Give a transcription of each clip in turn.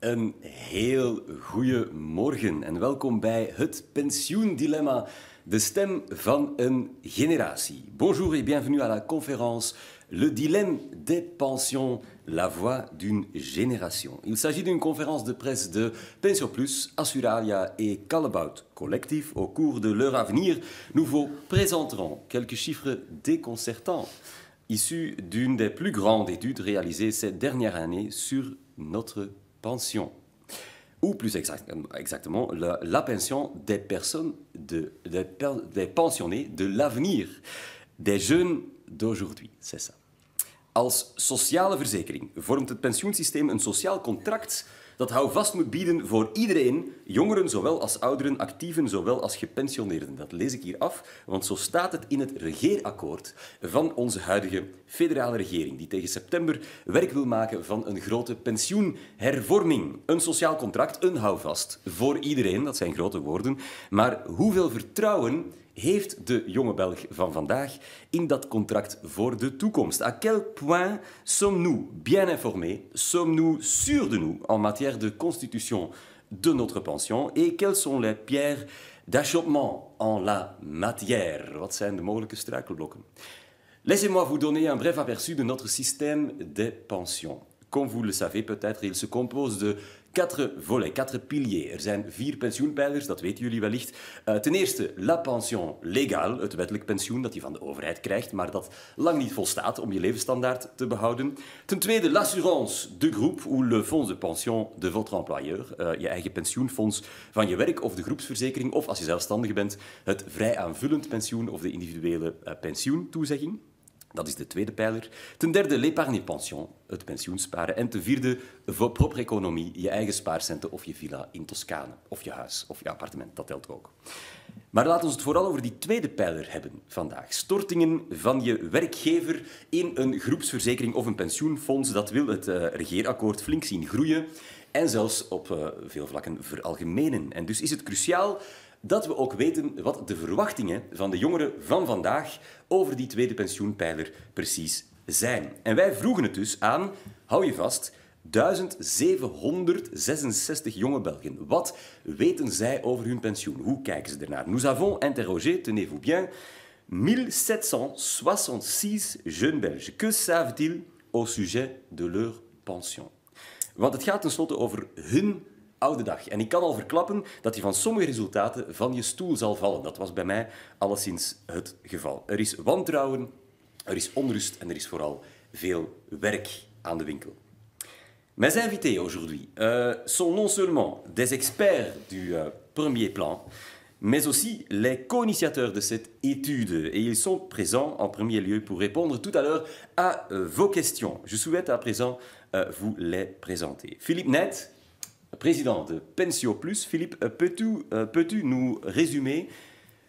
Een heel goede morgen en welkom bij het pensioendilemma, de stem van een generatie. Bonjour et bienvenue à la conférence Le dilemme des pensions, la voix d'une génération. Il s'agit d'une conférence de presse de Pensio Plus, Assuralia et Calabout Collectif. Au cours de leur avenir, nous vous présenterons quelques chiffres déconcertants issus d'une des plus grandes études réalisées ces dernières années sur notre pension. Ou plus exactement, la pension des personnes, des pensionnés de l'avenir, des jeunes d'aujourd'hui. C'est ça. Als sociale verzekering vormt het pensioensysteem een sociaal contract dat houvast moet bieden voor iedereen, jongeren zowel als ouderen, actieven zowel als gepensioneerden. Dat lees ik hier af, want zo staat het in het regeerakkoord van onze huidige federale regering, die tegen september werk wil maken van een grote pensioenhervorming. Een sociaal contract, een houvast voor iedereen, dat zijn grote woorden. Maar hoeveel vertrouwen heeft de jonge Belg van vandaag in dat contract voor de toekomst? À quel point sommes-nous bien informés, sommes-nous sûrs de nous en matière de constitution de notre pension et quelles sont les pierres d'achoppement en la matière? Wat zijn de mogelijke struikelblokken? Laissez-moi vous donner un bref aperçu de notre système des pensions. Comme vous le savez peut-être, il se compose de 4 volets, 4 piliers. Er zijn 4 pensioenpijlers, dat weten jullie wellicht. Ten eerste, la pension légale, het wettelijk pensioen dat je van de overheid krijgt, maar dat lang niet volstaat om je levensstandaard te behouden. Ten tweede, l'assurance de groupe, ou le fonds de pension de votre employeur. Je eigen pensioenfonds van je werk of de groepsverzekering, of als je zelfstandige bent, het vrij aanvullend pensioen of de individuele pensioentoezegging. Dat is de tweede pijler. Ten derde, l'épargne pension, het pensioensparen. En ten vierde, vos propre économie, je eigen spaarcenten of je villa in Toscane. Of je huis, of je appartement, dat telt ook. Maar laten we het vooral over die tweede pijler hebben vandaag. Stortingen van je werkgever in een groepsverzekering of een pensioenfonds, dat wil het regeerakkoord flink zien groeien en zelfs op veel vlakken veralgemenen. En dus is het cruciaal dat we ook weten wat de verwachtingen van de jongeren van vandaag over die tweede pensioenpijler precies zijn. En wij vroegen het dus aan, hou je vast, 1766 jonge Belgen. Wat weten zij over hun pensioen? Hoe kijken ze ernaar? Nous avons interrogé, tenez-vous bien, 1766 jeunes Belges. Que savent-ils au sujet de leur pension? Want het gaat tenslotte over hun oude dag. En ik kan al verklappen dat je van sommige resultaten van je stoel zal vallen. Dat was bij mij alleszins het geval. Er is wantrouwen, er is onrust en er is vooral veel werk aan de winkel. Mes invités aujourd'hui sont non seulement des experts du premier plan, mais aussi les co-initiateurs de cette étude. Et ils sont présents en premier lieu pour répondre tout à l'heure à vos questions. Je souhaite à présent vous les présenter. Philippe Net, président de Pensio Plus. Philippe, peux-tu nous résumer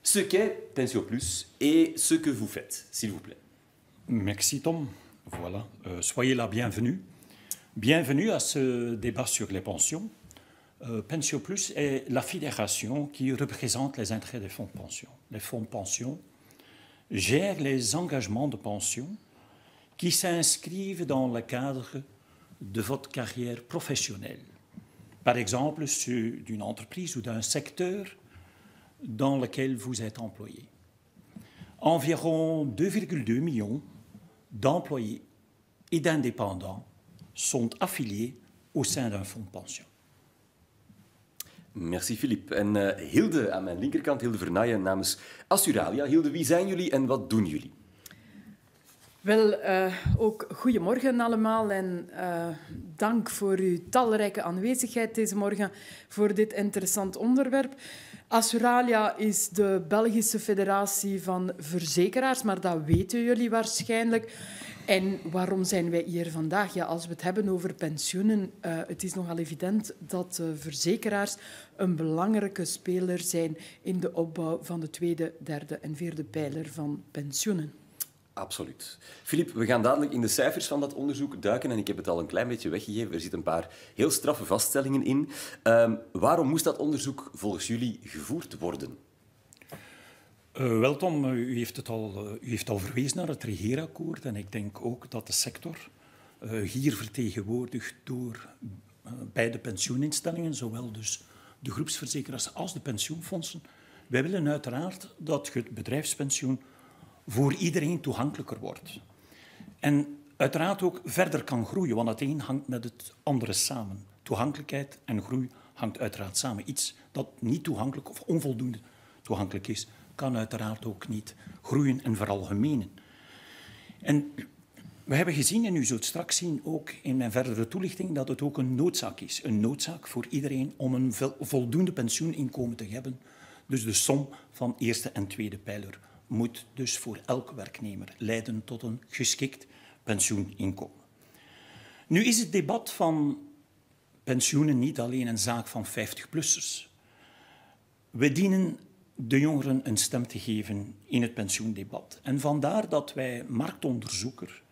ce qu'est Pensio Plus et ce que vous faites, s'il vous plaît? Merci Tom. Voilà. Soyez la bienvenue. Bienvenue à ce débat sur les pensions. Pensio Plus est la fédération qui représente les intérêts des fonds de pension. Les fonds de pension gèrent les engagements de pension qui s'inscrivent dans le cadre de votre carrière professionnelle. Par exemple, ceux d'une entreprise ou d'un secteur dans lequel vous êtes employé. Environ 2,2 millions d'employés et d'indépendants sont affiliés au sein d'un fonds de pension. Merci Philippe. En Hilde aan mijn linkerkant, Hilde Vernaaien namens Assuralia. Hilde, wie zijn jullie en wat doen jullie? Wel, ook goedemorgen allemaal en dank voor uw talrijke aanwezigheid deze morgen voor dit interessant onderwerp. Assuralia is de Belgische Federatie van Verzekeraars, maar dat weten jullie waarschijnlijk. En waarom zijn wij hier vandaag? Ja, als we het hebben over pensioenen, het is nogal evident dat verzekeraars een belangrijke speler zijn in de opbouw van de tweede, derde en vierde pijler van pensioenen. Absoluut. Philippe, we gaan dadelijk in de cijfers van dat onderzoek duiken en ik heb het al een klein beetje weggegeven. Er zitten een paar heel straffe vaststellingen in. Waarom moest dat onderzoek volgens jullie gevoerd worden? Wel Tom, u heeft al verwezen naar het regeerakkoord en ik denk ook dat de sector, hier vertegenwoordigd door bij de pensioeninstellingen, zowel dus de groepsverzekeraars als de pensioenfondsen. Wij willen uiteraard dat het bedrijfspensioen voor iedereen toegankelijker wordt. En uiteraard ook verder kan groeien, want het een hangt met het andere samen. Toegankelijkheid en groei hangt uiteraard samen. Iets dat niet toegankelijk of onvoldoende toegankelijk is, kan uiteraard ook niet groeien en veralgemenen. En we hebben gezien, en u zult straks zien ook in mijn verdere toelichting, dat het ook een noodzaak is. Een noodzaak voor iedereen om een voldoende pensioeninkomen te hebben. Dus de som van eerste en tweede pijler moet dus voor elke werknemer leiden tot een geschikt pensioeninkomen. Nu is het debat van pensioenen niet alleen een zaak van 50-plussers. We dienen de jongeren een stem te geven in het pensioendebat. En vandaar dat wij marktonderzoeker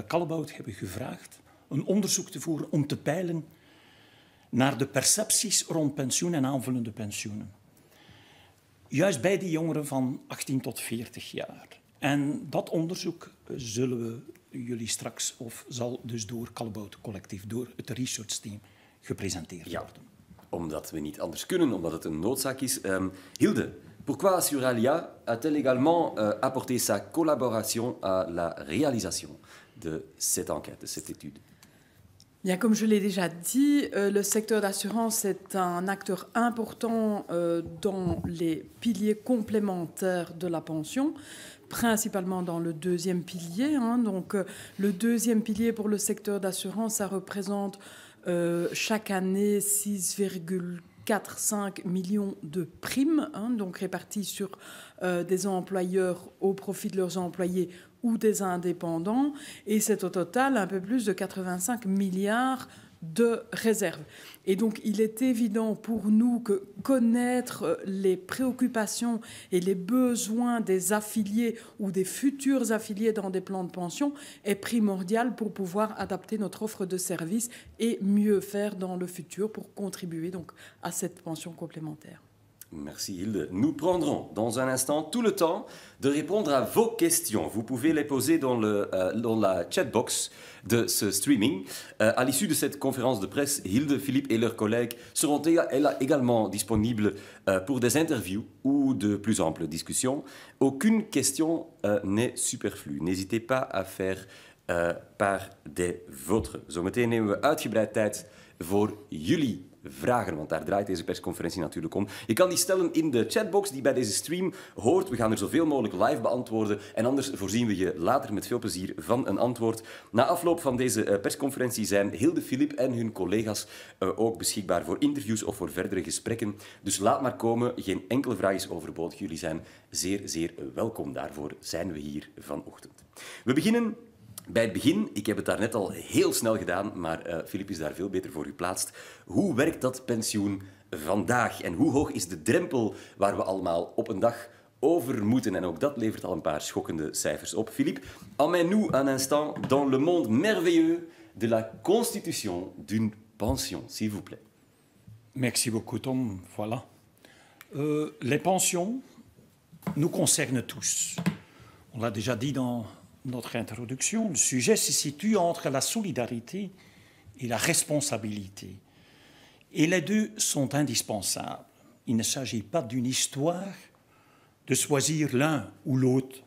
Callebaut hebben gevraagd een onderzoek te voeren om te peilen naar de percepties rond pensioen en aanvullende pensioenen. Juist bij die jongeren van 18 tot 40 jaar. En dat onderzoek zullen we jullie straks, of zal dus door Callebaut collectief, door het researchteam gepresenteerd worden. Omdat we niet anders kunnen, omdat het een noodzaak is. Hilde, pourquoi Suralia a-t-elle également apporté sa collaboration à la réalisation de cette enquête, de cette étude? Bien, comme je l'ai déjà dit, le secteur d'assurance est un acteur important dans les piliers complémentaires de la pension, principalement dans le deuxième pilier. Donc, le deuxième pilier pour le secteur d'assurance, ça représente chaque année 6,45 millions de primes, donc réparties sur des employeurs au profit de leurs employés ou des indépendants, et c'est au total un peu plus de 85 milliards de réserves. Et donc, il est évident pour nous que connaître les préoccupations et les besoins des affiliés ou des futurs affiliés dans des plans de pension est primordial pour pouvoir adapter notre offre de services et mieux faire dans le futur pour contribuer donc à cette pension complémentaire. Merci Hilde. Nous prendrons dans un instant tout le temps de répondre à vos questions. Vous pouvez les poser dans la chatbox de ce streaming. À l'issue de cette conférence de presse, Hilde, Philippe et leurs collègues seront également disponibles pour des interviews ou de plus amples discussions. Aucune question n'est superflue. N'hésitez pas à faire part des vôtres. Zometeen nemen we uitgebreid tijd voor jullie vragen, want daar draait deze persconferentie natuurlijk om. Je kan die stellen in de chatbox die bij deze stream hoort. We gaan er zoveel mogelijk live beantwoorden en anders voorzien we je later met veel plezier van een antwoord. Na afloop van deze persconferentie zijn Hilde, Philippe en hun collega's ook beschikbaar voor interviews of voor verdere gesprekken. Dus laat maar komen, geen enkele vraag is overbodig. Jullie zijn zeer, zeer welkom. Daarvoor zijn we hier vanochtend. We beginnen bij het begin. Ik heb het daarnet al heel snel gedaan, maar Philippe is daar veel beter voor geplaatst. Hoe werkt dat pensioen vandaag? En hoe hoog is de drempel waar we allemaal op een dag over moeten? En ook dat levert al een paar schokkende cijfers op. Philippe, emmène-nous un instant dans le monde merveilleux de la constitution d'une pension, s'il vous plaît. Merci beaucoup, Tom. Voilà. Les pensions nous concernent tous. On l'a déjà dit dans notre introduction, le sujet se situe entre la solidarité et la responsabilité. Et les deux sont indispensables. Il ne s'agit pas d'une histoire de choisir l'un ou l'autre,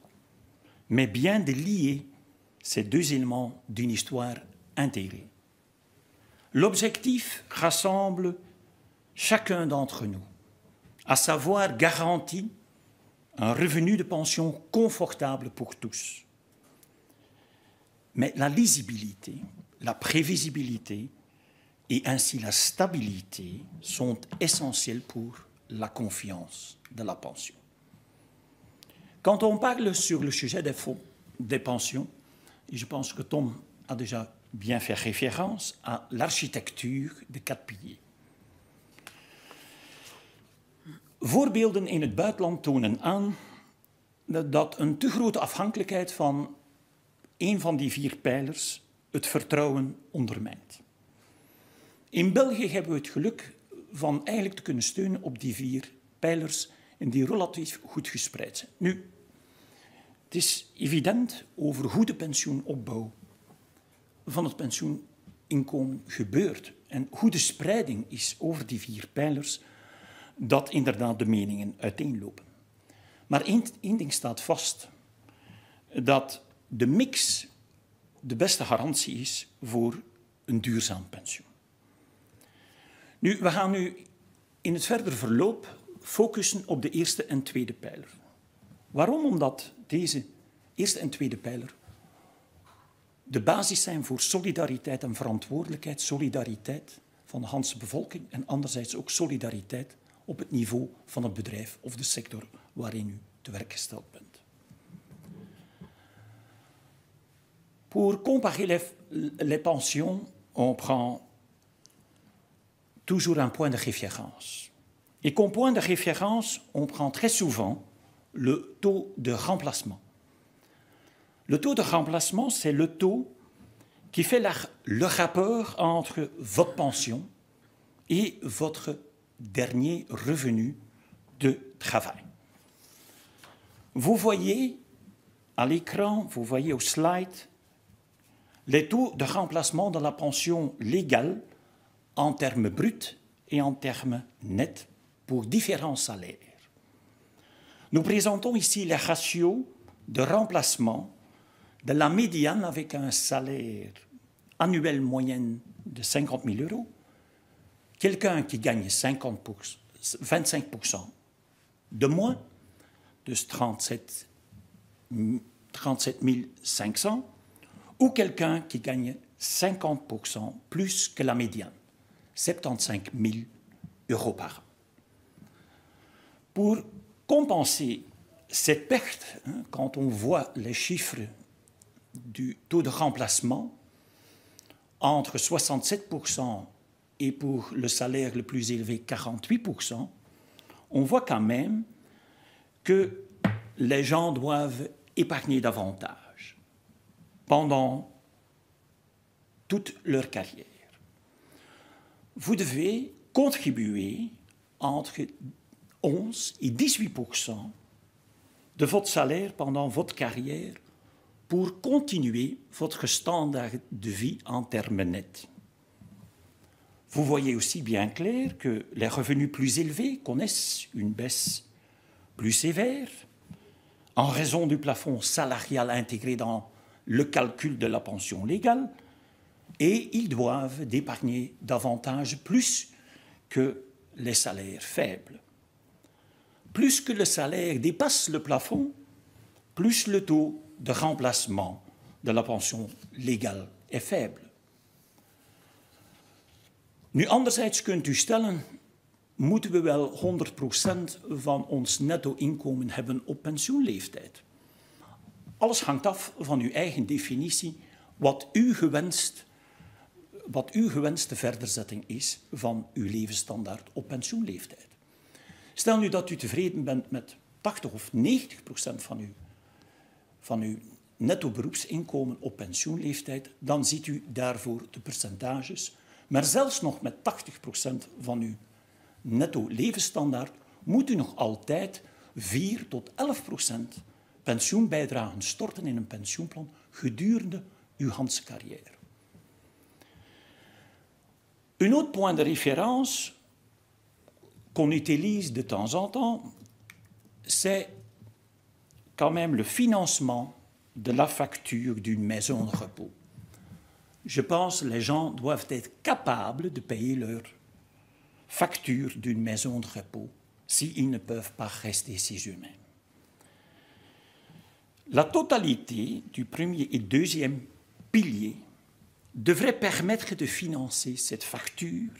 mais bien de lier ces deux éléments d'une histoire intégrée. L'objectif rassemble chacun d'entre nous, à savoir garantir un revenu de pension confortable pour tous. Mais la lisibilité, la prévisibilité et ainsi la stabilité sont essentielles pour la confiance de la pension. Quand on parle sur le sujet des pensions, et je pense que Tom a déjà bien fait référence à l'architectuur des 4 piliers. Voorbeelden in het buitenland tonen aan dat een te grote afhankelijkheid van een van die 4 pijlers het vertrouwen ondermijnt. In België hebben we het geluk van eigenlijk te kunnen steunen op die 4 pijlers en die relatief goed gespreid zijn. Nu, het is evident over goede pensioenopbouw van het pensioen inkomen gebeurt en hoe de spreiding is over die 4 pijlers, dat inderdaad de meningen uiteenlopen. Maar één ding staat vast, dat de mix de beste garantie is voor een duurzaam pensioen. Nu, we gaan nu in het verdere verloop focussen op de eerste en tweede pijler. Waarom? Omdat deze eerste en tweede pijler de basis zijn voor solidariteit en verantwoordelijkheid. Solidariteit van de hele bevolking en anderzijds ook solidariteit op het niveau van het bedrijf of de sector waarin u te werk gesteld bent. Pour comparer les pensions, on prend toujours un point de référence. Et comme point de référence, on prend très souvent le taux de remplacement. Le taux de remplacement, c'est le taux qui fait le rapport entre votre pension et votre dernier revenu de travail. Vous voyez à l'écran, vous voyez au slide, les taux de remplacement de la pension légale en termes bruts et en termes nets pour différents salaires. Nous présentons ici les ratios de remplacement de la médiane avec un salaire annuel moyen de 50 000 €, quelqu'un qui gagne 25% de moins, de 37 500, ou quelqu'un qui gagne 50% plus que la médiane, 75 000 € par an. Pour compenser cette perte, quand on voit les chiffres du taux de remplacement, entre 67% et pour le salaire le plus élevé, 48%, on voit quand même que les gens doivent épargner davantage pendant toute leur carrière. Vous devez contribuer entre 11 et 18% de votre salaire pendant votre carrière pour continuer votre standard de vie en termes nets. Vous voyez aussi bien clair que les revenus plus élevés connaissent une baisse plus sévère en raison du plafond salarial intégré dans le calcul de la pension légale, et ils doivent d'épargner davantage plus que les salaires faibles. Plus que le salaire dépasse le plafond, plus le taux de remplacement de la pension légale est faible. Nu, anderzijds kunt u stellen, moeten we wel 100% van ons netto-inkomen hebben op pensioenleeftijd? Alles hangt af van uw eigen definitie, wat uw gewenste verderzetting is van uw levensstandaard op pensioenleeftijd. Stel nu dat u tevreden bent met 80 of 90% van uw netto beroepsinkomen op pensioenleeftijd, dan ziet u daarvoor de percentages. Maar zelfs nog met 80% van uw netto levensstandaard moet u nog altijd 4 tot 11% pensioenbijdragen storten in een pensioenplan gedurende uw hele carrière. Un autre point de référence qu'on utilise de temps en temps, c'est quand même le financement de la facture d'une maison de repos. Je pense que les gens doivent être capables de payer leur facture d'une maison de repos s'ils ne peuvent pas rester chez eux-mêmes. La totalité du premier et deuxième pilier devrait permettre de financer cette facture,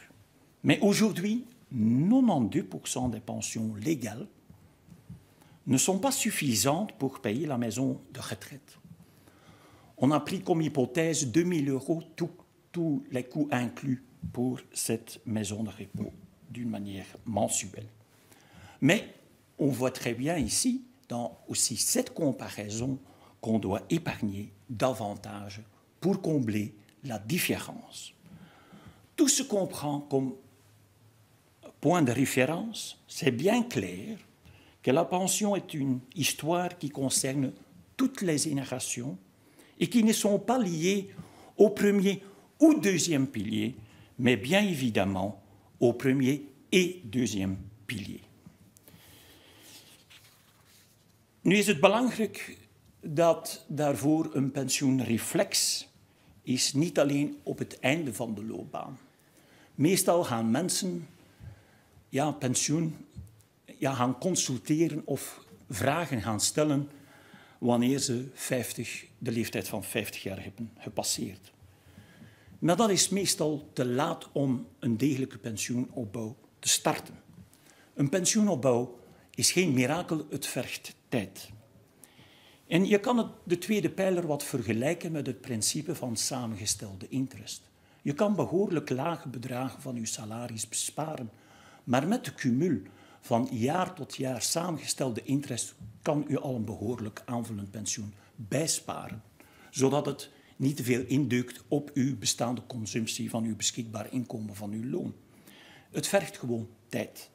mais aujourd'hui, 92% des pensions légales ne sont pas suffisantes pour payer la maison de retraite. On a pris comme hypothèse 2 000 € tous les coûts inclus pour cette maison de repos d'une manière mensuelle. Mais on voit très bien ici, dans aussi cette comparaison, qu'on doit épargner davantage pour combler la différence. Tout ce qu'on prend comme point de référence, c'est bien clair que la pension est une histoire qui concerne toutes les générations et qui ne sont pas liées au premier ou deuxième pilier, mais bien évidemment au premier et deuxième pilier. Nu is het belangrijk dat daarvoor een pensioenreflex is, niet alleen op het einde van de loopbaan. Meestal gaan mensen pensioen gaan consulteren of vragen gaan stellen wanneer ze de leeftijd van 50 jaar hebben gepasseerd. Maar dat is meestal te laat om een degelijke pensioenopbouw te starten. Een pensioenopbouw is geen mirakel, het vergt tijd. En je kan de tweede pijler wat vergelijken met het principe van samengestelde interest. Je kan behoorlijk lage bedragen van je salaris besparen, maar met de cumul van jaar tot jaar samengestelde interest kan u al een behoorlijk aanvullend pensioen bijsparen, zodat het niet te veel indeukt op uw bestaande consumptie van uw beschikbaar inkomen van uw loon. Het vergt gewoon tijd.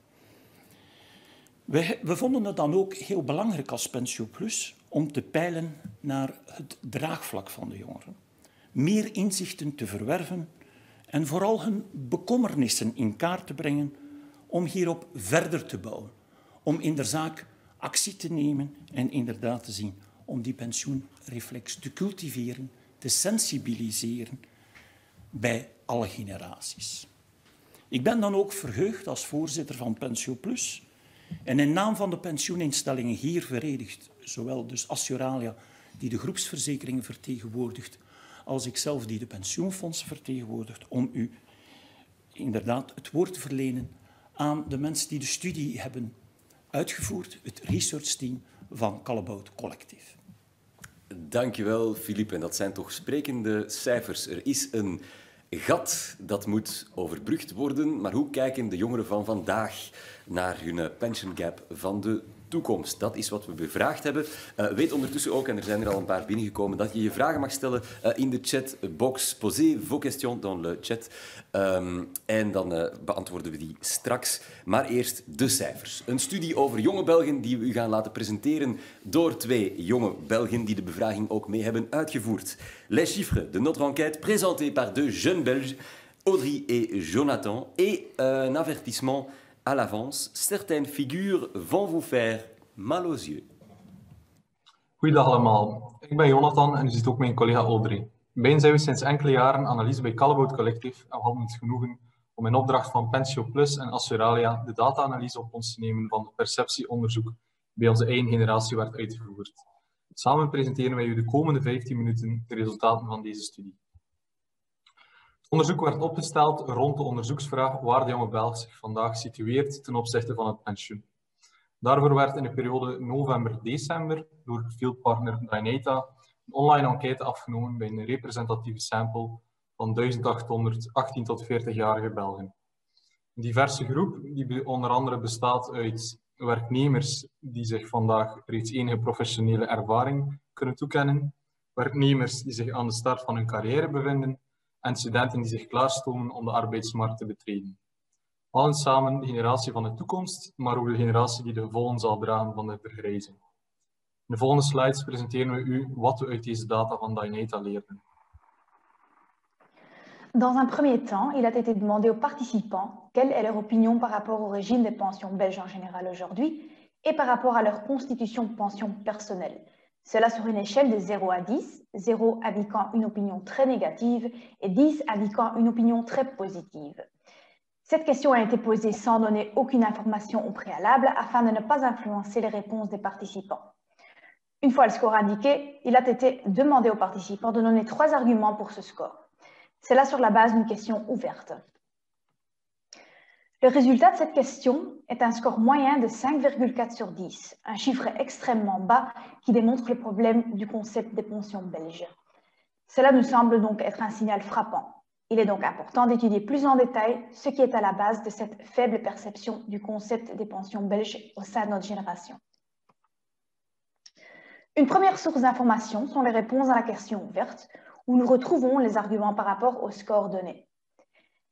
We vonden het dan ook heel belangrijk als PensioPlus om te peilen naar het draagvlak van de jongeren. Meer inzichten te verwerven en vooral hun bekommernissen in kaart te brengen om hierop verder te bouwen. Om in de zaak actie te nemen en inderdaad te zien om die pensioenreflex te cultiveren, te sensibiliseren bij alle generaties. Ik ben dan ook verheugd als voorzitter van PensioPlus en in naam van de pensioeninstellingen hier verenigd, zowel dus Assuralia, die de groepsverzekeringen vertegenwoordigt, als ikzelf die de pensioenfondsen vertegenwoordigt, om u inderdaad het woord te verlenen aan de mensen die de studie hebben uitgevoerd, het researchteam van Callebaut Collectief. Dankjewel, Philippe. En dat zijn toch sprekende cijfers. Er is een gat dat moet overbrugd worden, maar hoe kijken de jongeren van vandaag naar hun pension gap van de toekomst? Dat is wat we bevraagd hebben. Weet ondertussen ook, en er zijn er al een paar binnengekomen, dat je je vragen mag stellen in de chatbox. Posez vos questions dans le chat. En dan beantwoorden we die straks. Maar eerst de cijfers. Een studie over jonge Belgen die we u gaan laten presenteren door 2 jonge Belgen die de bevraging ook mee hebben uitgevoerd. Les chiffres de notre enquête présentés par 2 jeunes Belges, Audrey et Jonathan, et un avertissement à l'avance. Certaines figures vont vous faire mal aux yeux. Goeiedag allemaal. Ik ben Jonathan en u ziet ook mijn collega Audrey. Beiden zijn we sinds enkele jaren analyse bij Callebaut Collectief en we hadden het genoegen om in opdracht van PensioPlus en Assuralia de data-analyse op ons te nemen van het perceptieonderzoek bij onze eigen generatie werd uitgevoerd. Samen presenteren wij u de komende 15 minuten de resultaten van deze studie. Het onderzoek werd opgesteld rond de onderzoeksvraag waar de jonge Belg zich vandaag situeert ten opzichte van het pensioen. Daarvoor werd in de periode november-december door fieldpartner Dynata een online enquête afgenomen bij een representatieve sample van 1800 18 tot 40-jarige Belgen. Een diverse groep die onder andere bestaat uit werknemers die zich vandaag reeds enige professionele ervaring kunnen toekennen, werknemers die zich aan de start van hun carrière bevinden en studenten die zich klaarstomen om de arbeidsmarkt te betreden. Allen samen de generatie van de toekomst, maar ook de generatie die de gevolgen zal dragen van de vergrijzing. In de volgende slides presenteren we u wat we uit deze data van Dynata leerden. Dans un premier temps, il a été demandé aux participants quelle est leur opinion par rapport au régime des pensions belges en général aujourd'hui et par rapport à leur constitution de pension personnelle. Cela sur une échelle de 0 à 10, 0 indiquant une opinion très négative et 10 indiquant une opinion très positive. Cette question a été posée sans donner aucune information au préalable afin de ne pas influencer les réponses des participants. Une fois le score indiqué, il a été demandé aux participants de donner 3 arguments pour ce score. C'est là sur la base d'une question ouverte. Le résultat de cette question est un score moyen de 5,4 sur 10, un chiffre extrêmement bas qui démontre le problème du concept des pensions belges. Cela nous semble donc être un signal frappant. Il est donc important d'étudier plus en détail ce qui est à la base de cette faible perception du concept des pensions belges au sein de notre génération. Une première source d'information sont les réponses à la question ouverte, où nous retrouvons les arguments par rapport au score donné.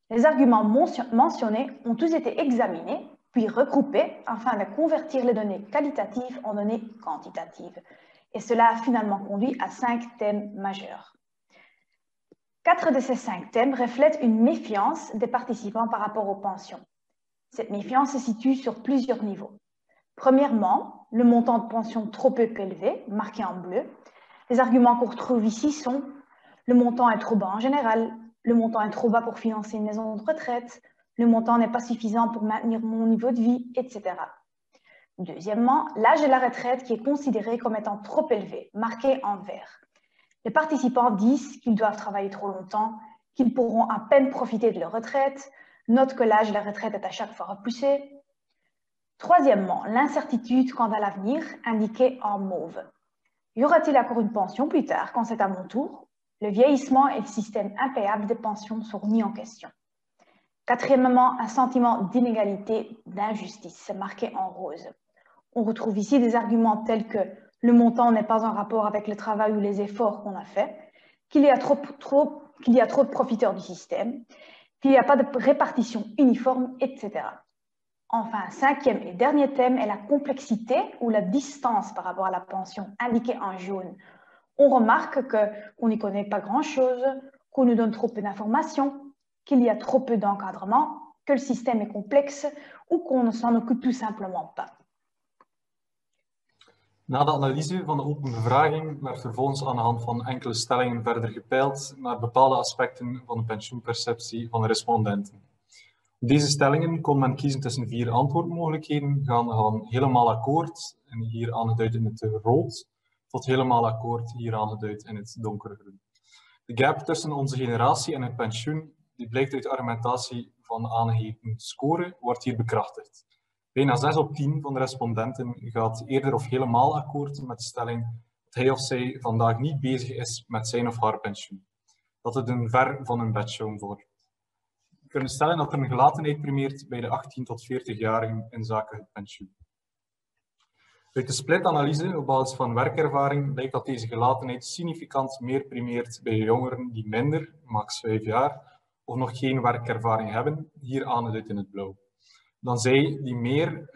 Les arguments mentionnés ont tous été examinés, puis regroupés afin de convertir les données qualitatives en données quantitatives. Et cela a finalement conduit à 5 thèmes majeurs. 4 de ces 5 thèmes reflètent une méfiance des participants par rapport aux pensions. Cette méfiance se situe sur plusieurs niveaux. Premièrement, le montant de pension trop peu élevé, marqué en bleu. Les arguments qu'on retrouve ici sont le montant est trop bas en général, le montant est trop bas pour financer une maison de retraite, le montant n'est pas suffisant pour maintenir mon niveau de vie, etc. Deuxièmement, l'âge de la retraite qui est considéré comme étant trop élevé, marqué en vert. Les participants disent qu'ils doivent travailler trop longtemps, qu'ils pourront à peine profiter de leur retraite, notent que l'âge de la retraite est à chaque fois repoussé. Troisièmement, l'incertitude quant à l'avenir, indiquée en mauve. Y aura-t-il encore une pension plus tard, quand c'est à mon tour? Le vieillissement et le système impayable des pensions sont remis en question. Quatrièmement, un sentiment d'inégalité, d'injustice, marqué en rose. On retrouve ici des arguments tels que le montant n'est pas en rapport avec le travail ou les efforts qu'on a fait, qu'il y a trop de profiteurs du système, qu'il n'y a pas de répartition uniforme, etc. Enfin, cinquième et dernier thème est la complexité ou la distance par rapport à la pension, indiquée en jaune. On remarque qu'on n'y connaît pas grand-chose, qu'on nous donne trop peu d'informations, qu'il y a trop peu d'encadrement, que le système est complexe ou qu'on ne s'en occupe tout simplement pas. Na de analyse van de open bevraging werd vervolgens aan de hand van enkele stellingen verder gepeild naar bepaalde aspecten van de pensioenperceptie van de respondenten. Op deze stellingen kon men kiezen tussen 4 antwoordmogelijkheden, gaande van helemaal akkoord, en hier aangeduid in het rood, tot helemaal akkoord, hier aangeduid in het donkergroen. De gap tussen onze generatie en het pensioen, die blijkt uit de argumentatie van de aangegeven score, wordt hier bekrachtigd. Bijna 6 op 10 van de respondenten gaat eerder of helemaal akkoord met de stelling dat hij of zij vandaag niet bezig is met zijn of haar pensioen. Dat het een ver van een bedshow wordt. We kunnen stellen dat er een gelatenheid primeert bij de 18 tot 40-jarigen in zaken het pensioen. Uit de splitanalyse op basis van werkervaring blijkt dat deze gelatenheid significant meer primeert bij jongeren die minder, max 5 jaar, of nog geen werkervaring hebben, hier aangeduid in het blauw. Dan zij die meer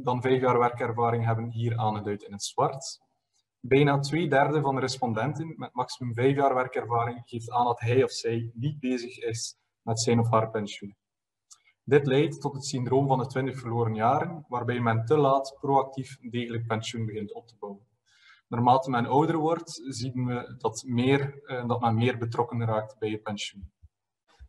dan 5 jaar werkervaring hebben, hier aangeduid in het zwart. Bijna 2/3 van de respondenten met maximum 5 jaar werkervaring geeft aan dat hij of zij niet bezig is met zijn of haar pensioen. Dit leidt tot het syndroom van de 20 verloren jaren, waarbij men te laat proactief een degelijk pensioen begint op te bouwen. Naarmate men ouder wordt, zien we dat men meer betrokken raakt bij je pensioen.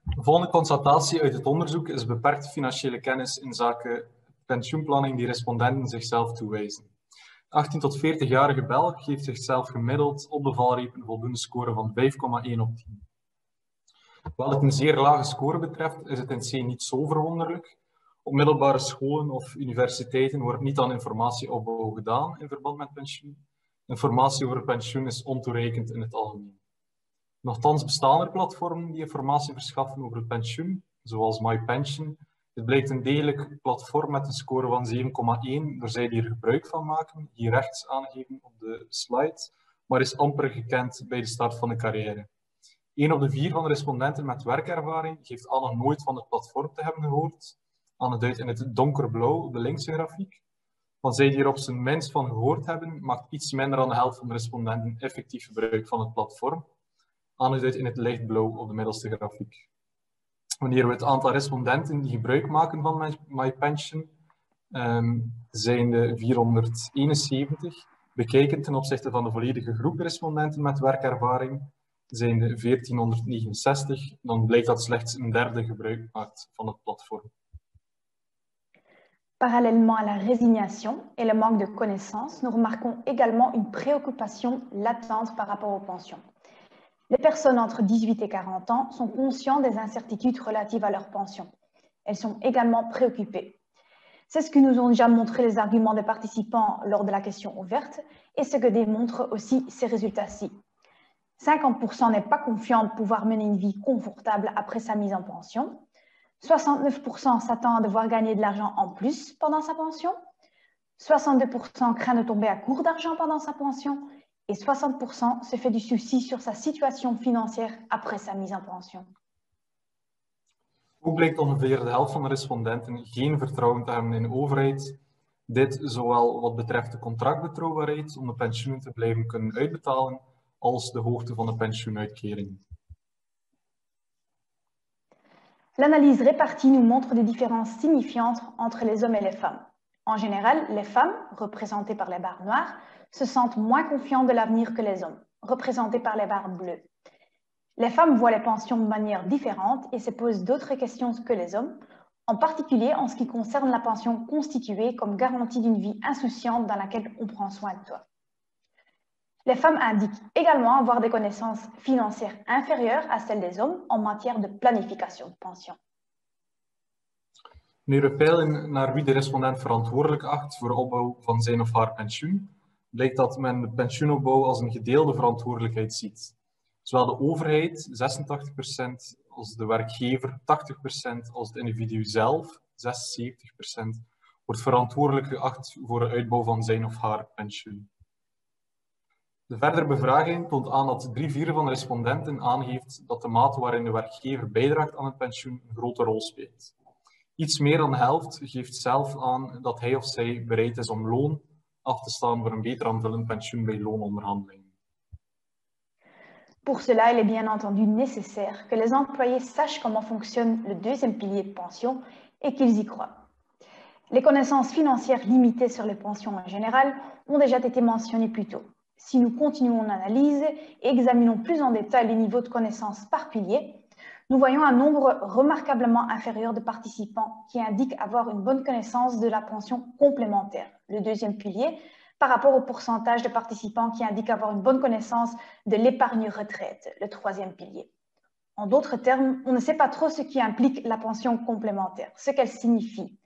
De volgende constatatie uit het onderzoek is beperkte financiële kennis in zaken pensioenplanning die respondenten zichzelf toewijzen. De 18 tot 40-jarige Belg geeft zichzelf gemiddeld op de valreep een voldoende score van 5,1 op 10. Wat het een zeer lage score betreft, is het in C niet zo verwonderlijk. Op middelbare scholen of universiteiten wordt niet aan informatieopbouw gedaan in verband met pensioen. Informatie over pensioen is ontoereikend in het algemeen. Nochtans bestaan er platformen die informatie verschaffen over het pensioen, zoals MyPension. Dit blijkt een degelijk platform met een score van 7,1 door zij die er gebruik van maken, hier rechts aangegeven op de slide, maar is amper gekend bij de start van de carrière. 1 op de 4 van de respondenten met werkervaring geeft aan nog nooit van het platform te hebben gehoord, aangeduid in het donkerblauw op de linkse grafiek. Van zij die er op zijn minst van gehoord hebben, maakt iets minder dan de helft van de respondenten effectief gebruik van het platform, aangeduid in het lichtblauw op de middelste grafiek. Wanneer we het aantal respondenten die gebruik maken van MyPension zijn de 471, bekijken ten opzichte van de volledige groep respondenten met werkervaring, zijn de 1469, dan blijkt dat slechts een derde gebruik maakt van het platform. Parallèlement à la résignation et le manque de connaissances, nous remarquons également une préoccupation latente par rapport aux pensions. Les personnes entre 18 et 40 ans sont conscientes des incertitudes relatives à leur pension. Elles sont également préoccupées. C'est ce que nous ont déjà montré les arguments des participants lors de la question ouverte et ce que démontrent aussi ces résultats-ci. 50% n'est pas confiant de pouvoir mener une vie confortable après sa mise en pension. 69% s'attend à devoir gagner de l'argent en plus pendant sa pension. 62% craint de tomber à court d'argent pendant sa pension. Et 60% se fait du souci sur sa situation financière après sa mise en pension. Ook blijkt ongeveer de helft van de respondenten geen vertrouwen te hebben in de overheid. Dit zowel wat betreft de contractbetrouwbaarheid om de pensioenen te blijven kunnen uitbetalen, als de hoogte van de pensioenuitkering. L'analyse répartie nous montre des différences signifiantes entre les hommes et les femmes. En général, les femmes, représentées par les barres noires, se sentent moins confiantes de l'avenir que les hommes, représentés par les barres bleues. Les femmes voient les pensions de manière différente et se posent d'autres questions que les hommes, en particulier en ce qui concerne la pension constituée comme garantie d'une vie insouciante dans laquelle on prend soin de toi. Les femmes indiquent également avoir des connaissances financières inférieures à celles des hommes en matière de planification de pension. Wanneer we peilen naar wie de respondent verantwoordelijk acht voor de opbouw van zijn of haar pensioen, blijkt dat men de pensioenopbouw als een gedeelde verantwoordelijkheid ziet. Zowel de overheid, 86%, als de werkgever, 80%, als het individu zelf, 76%, wordt verantwoordelijk geacht voor de uitbouw van zijn of haar pensioen. De verdere bevraging toont aan dat 3/4 van de respondenten aangeeft dat de mate waarin de werkgever bijdraagt aan het pensioen een grote rol speelt. Iets meer dan de helft geeft zelf aan dat hij of zij bereid is om loon af te staan voor een beter aanvullend pensioen bij loononderhandelingen. Pour cela, il est bien entendu nécessaire que les employés sachent comment fonctionne le deuxième pilier de pension et qu'ils y croient. Les connaissances financières limitées sur les pensions en général ont déjà été mentionnées plus tôt. Si nous continuons l'analyse et examinons plus en détail les niveaux de connaissances par pilier, nous voyons un nombre remarquablement inférieur de participants qui indiquent avoir une bonne connaissance de la pension complémentaire, le deuxième pilier, par rapport au pourcentage de participants qui indiquent avoir une bonne connaissance de l'épargne retraite, le troisième pilier. En d'autres termes, on ne sait pas trop ce qui implique la pension complémentaire, ce qu'elle signifie.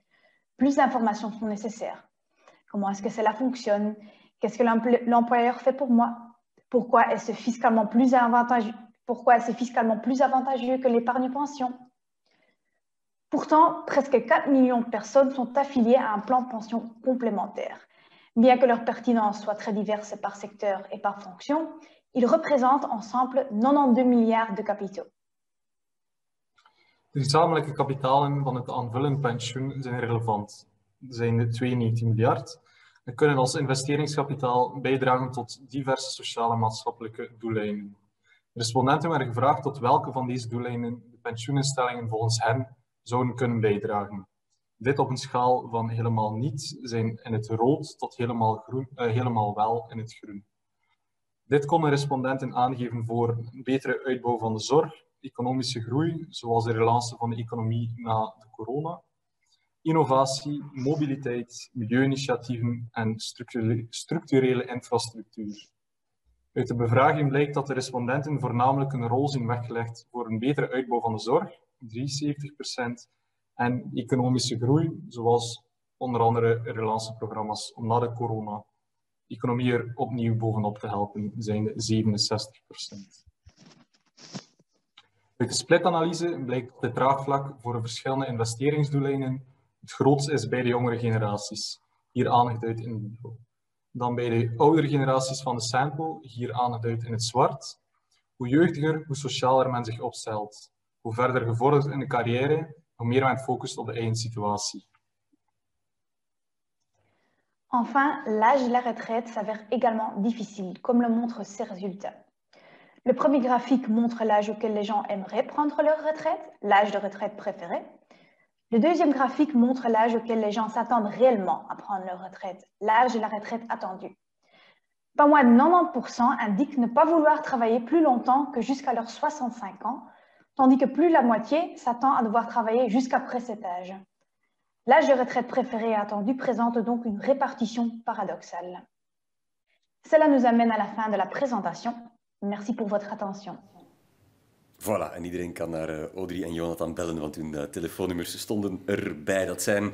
Plus d'informations sont nécessaires. Comment est-ce que cela fonctionne? Qu'est-ce que l'employeur fait pour moi? Pourquoi est-ce fiscalement plus avantageux que l'épargne pension? Pourtant, presque 4 millions de personnes sont affiliées à un plan de pension complémentaire. Bien que leur pertinence soit très diverse par secteur et par fonction, ils représentent ensemble 92 milliards de capitaux. De gezamenlijke kapitalen van het aanvullend pensioen zijn relevant. Er zijn de 92 miljard en kunnen als investeringskapitaal bijdragen tot diverse sociale en maatschappelijke doeleinden. De respondenten werden gevraagd tot welke van deze doeleinden de pensioeninstellingen volgens hen zouden kunnen bijdragen. Dit op een schaal van helemaal niet zijn in het rood tot helemaal wel in het groen. Dit konden respondenten aangeven voor een betere uitbouw van de zorg, economische groei, zoals de relance van de economie na de corona, innovatie, mobiliteit, milieuinitiatieven en structurele infrastructuur. Uit de bevraging blijkt dat de respondenten voornamelijk een rol zien weggelegd voor een betere uitbouw van de zorg, 73%, en economische groei, zoals onder andere relanceprogramma's om na de corona-economie er opnieuw bovenop te helpen, zijn 67%. Uit de splitanalyse blijkt dat het draagvlak voor de verschillende investeringsdoeleinden het grootst is bij de jongere generaties, hier aangeduid in het blauw. Dan bij de oudere generaties van de sample, hier aangeduid in het zwart. Hoe jeugdiger, hoe socialer men zich opstelt. Hoe verder gevorderd in de carrière, hoe meer men focust op de eigen situatie. Enfin, l'âge de la retraite s'avère également difficile, comme le montrent ces résultats. Le premier graphique montre l'âge auquel les gens aimeraient prendre leur retraite, l'âge de retraite préféré. Le deuxième graphique montre l'âge auquel les gens s'attendent réellement à prendre leur retraite, l'âge de la retraite attendue. Pas moins de 90% indiquent ne pas vouloir travailler plus longtemps que jusqu'à leurs 65 ans, tandis que plus de la moitié s'attend à devoir travailler jusqu'après cet âge. L'âge de retraite préféré et attendu présente donc une répartition paradoxale. Cela nous amène à la fin de la présentation. Merci pour votre attention. Voilà, en iedereen kan naar Audrey en Jonathan bellen, want hun telefoonnummers stonden erbij. Dat zijn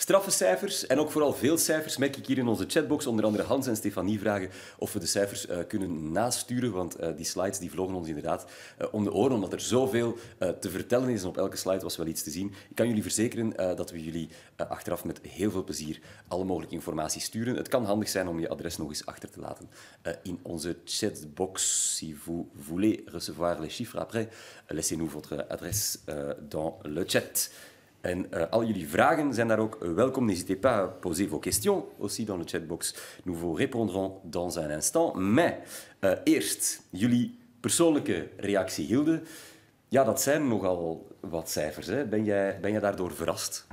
straffe cijfers en ook vooral veel cijfers, merk ik hier in onze chatbox. Onder andere Hans en Stefanie vragen of we de cijfers kunnen nasturen, want die slides die vlogen ons inderdaad om de oren, omdat er zoveel te vertellen is en op elke slide was wel iets te zien. Ik kan jullie verzekeren dat we jullie achteraf met heel veel plezier alle mogelijke informatie sturen. Het kan handig zijn om je adres nog eens achter te laten in onze chatbox. Si vous voulez recevoir les chiffres après, laissez-nous votre adresse dans le chat. En al jullie vragen zijn daar ook welkom. N'hésitez pas à poser vos questions aussi dans le chatbox. Nous vous répondrons dans un instant. Mais eerst jullie persoonlijke reactie, Hilde. Ja, dat zijn nogal wat cijfers. Hè. Ben jij daardoor verrast?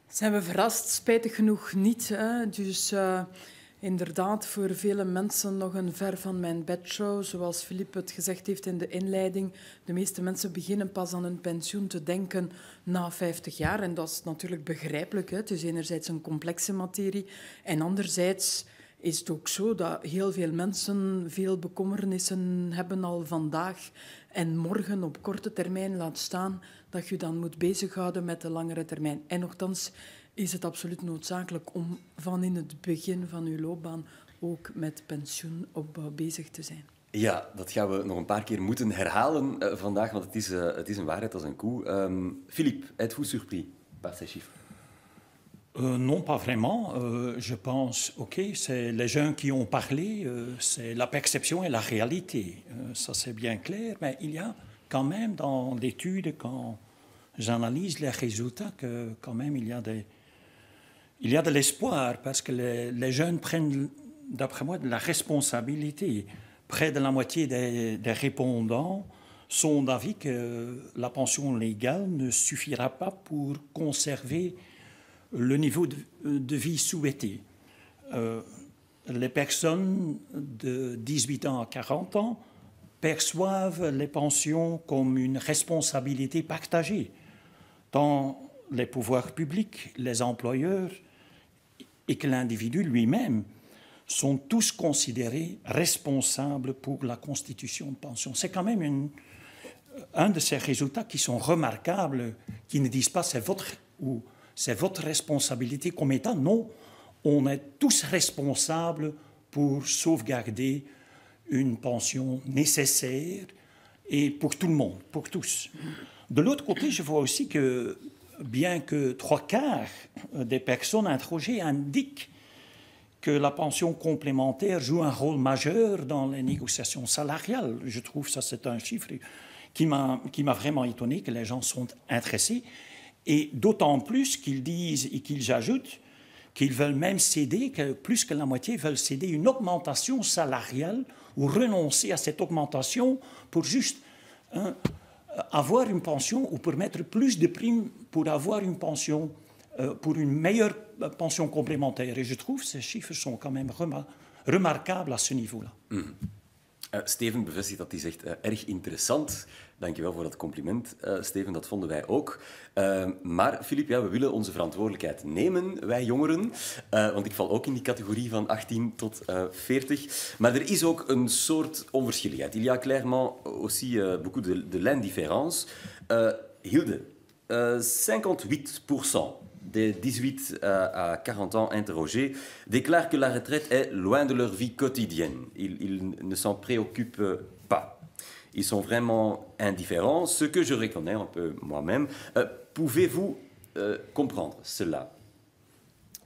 Zijn we verrast? Spijtig genoeg niet. Hè. Dus inderdaad, voor vele mensen nog een ver van mijn bedshow. Zoals Philippe het gezegd heeft in de inleiding. De meeste mensen beginnen pas aan hun pensioen te denken na 50 jaar. En dat is natuurlijk begrijpelijk. Hè. Het is enerzijds een complexe materie. En anderzijds is het ook zo dat heel veel mensen veel bekommernissen hebben al vandaag en morgen op korte termijn, laat staan dat je dan moet bezighouden met de langere termijn. En nochtans is het absoluut noodzakelijk om van in het begin van je loopbaan ook met pensioenopbouw bezig te zijn. Ja, dat gaan we nog een paar keer moeten herhalen vandaag, want het is een waarheid als een koe. Philippe, êtes-vous surpris par ces chiffres? Non, pas vraiment. Je pense, OK, c'est les jeunes qui ont parlé, c'est la perception et la réalité. Ça, c'est bien clair, mais il y a quand même dans l'étude, quand j'analyse les résultats, que quand même il y a de l'espoir, parce que les jeunes prennent, d'après moi, de la responsabilité. Près de la moitié des répondants sont d'avis que la pension légale ne suffira pas pour conserver le niveau de vie souhaité. Les personnes de 18 ans à 40 ans perçoivent les pensions comme une responsabilité partagée, tant les pouvoirs publics, les employeurs et que l'individu lui-même sont tous considérés responsables pour la constitution de pension. C'est quand même un de ces résultats qui sont remarquables, qui ne disent pas c'est votre responsabilité comme État. Non, on est tous responsables pour sauvegarder une pension nécessaire et pour tout le monde, pour tous. De l'autre côté, je vois aussi que, bien que 3/4 des personnes interrogées indiquent que la pension complémentaire joue un rôle majeur dans les négociations salariales, je trouve ça c'est un chiffre qui m'a vraiment étonné, que les gens sont intéressés. Et d'autant plus qu'ils disent et qu'ils ajoutent qu'ils veulent même céder, que plus que la moitié veulent céder une augmentation salariale ou renoncer à cette augmentation pour juste avoir une pension ou pour mettre plus de primes pour avoir une pension, pour une meilleure pension complémentaire. Et je trouve que ces chiffres sont quand même remarquables à ce niveau-là. Steven bevestigt dat hij zegt erg interessant. Dankjewel voor dat compliment, Steven. Dat vonden wij ook. Maar, Philippe, ja, we willen onze verantwoordelijkheid nemen, wij jongeren. Want ik val ook in die categorie van 18 tot 40. Maar er is ook een soort onverschilligheid. Il y a clairement aussi beaucoup de l'indifférence. Hilde, 58% des 18 à 40 ans interrogés déclarent que la retraite est loin de leur vie quotidienne. Ils ne s'en préoccupent pas. Ils sont vraiment indifférents, ce que je reconnais un peu moi-même. Pouvez-vous comprendre cela?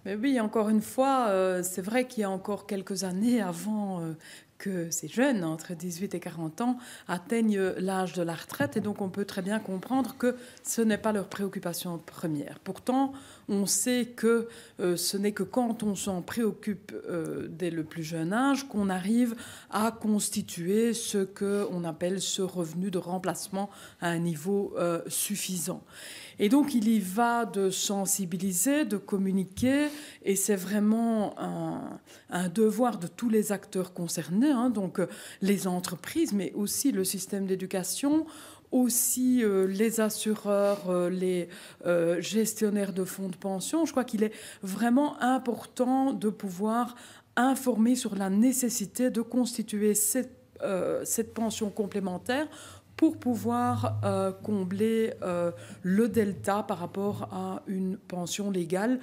Mais oui, encore une fois, c'est vrai qu'il y a encore quelques années avant que ces jeunes, entre 18 et 40 ans, atteignent l'âge de la retraite. Et donc, on peut très bien comprendre que ce n'est pas leur préoccupation première. Pourtant, on sait que ce n'est que quand on s'en préoccupe dès le plus jeune âge qu'on arrive à constituer ce qu'on appelle ce revenu de remplacement à un niveau suffisant. Et donc, il y va de sensibiliser, de communiquer, et c'est vraiment un devoir de tous les acteurs concernés, hein, donc les entreprises, mais aussi le système d'éducation, aussi les assureurs, les gestionnaires de fonds de pension. Je crois qu'il est vraiment important de pouvoir informer sur la nécessité de constituer cette pension complémentaire pour pouvoir combler le delta par rapport à une pension légale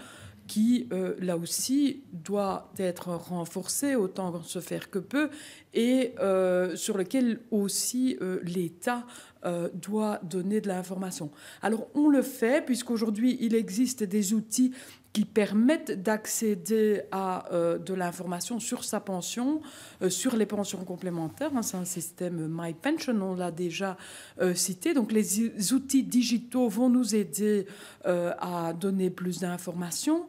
qui, là aussi, doit être renforcée autant se faire que peut et sur lequel aussi l'État doit donner de l'information. Alors, on le fait puisqu'aujourd'hui, il existe des outils qui permettent d'accéder à de l'information sur sa pension, sur les pensions complémentaires. Hein, c'est un système MyPension, on l'a déjà cité. Donc les outils digitaux vont nous aider à donner plus d'informations.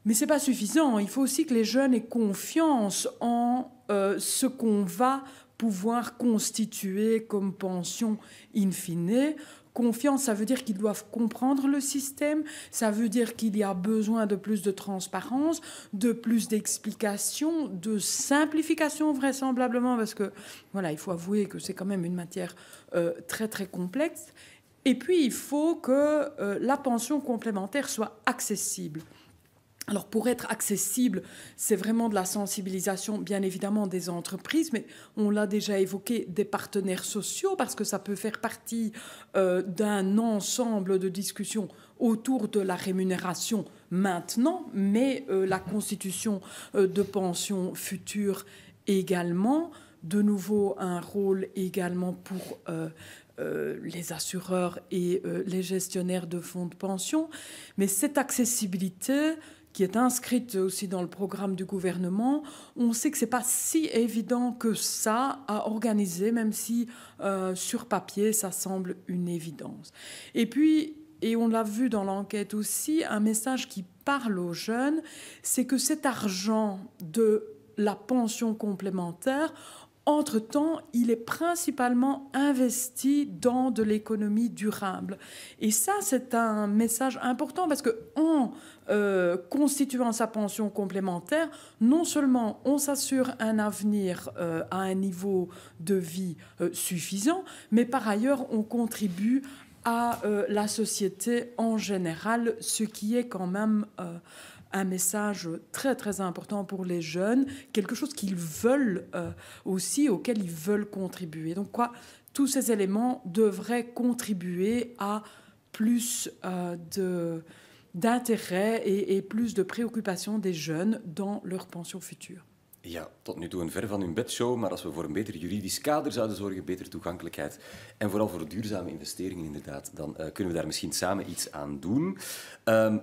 Mais ce n'est pas suffisant. Il faut aussi que les jeunes aient confiance en ce qu'on va pouvoir constituer comme pension in fine. Confiance, ça veut dire qu'ils doivent comprendre le système, ça veut dire qu'il y a besoin de plus de transparence, de plus d'explications, de simplification vraisemblablement, parce que voilà, il faut avouer que c'est quand même une matière très très complexe. Et puis il faut que la pension complémentaire soit accessible. Alors pour être accessible, c'est vraiment de la sensibilisation, bien évidemment, des entreprises, mais on l'a déjà évoqué, des partenaires sociaux, parce que ça peut faire partie d'un ensemble de discussions autour de la rémunération maintenant, mais la constitution de pensions futures également. De nouveau, un rôle également pour les assureurs et les gestionnaires de fonds de pension. Mais cette accessibilité qui est inscrite aussi dans le programme du gouvernement, on sait que ce n'est pas si évident que ça à organiser, même si sur papier, ça semble une évidence. Et puis, et on l'a vu dans l'enquête aussi, un message qui parle aux jeunes, c'est que cet argent de la pension complémentaire, entre-temps, il est principalement investi dans de l'économie durable. Et ça, c'est un message important parce qu'en constituant sa pension complémentaire, non seulement on s'assure un avenir à un niveau de vie suffisant, mais par ailleurs, on contribue à la société en général, ce qui est quand même un message très très important pour les jeunes, quelque chose qu'ils veulent aussi, auquel ils veulent contribuer. Donc quoi, tous ces éléments devraient contribuer à plus d'intérêt et plus de préoccupation des jeunes dans leur pension future. Ja, tot nu toe een ver van hun bedshow, maar als we voor een beter juridisch kader zouden zorgen, betere toegankelijkheid en vooral voor duurzame investeringen inderdaad, dan kunnen we daar misschien samen iets aan doen.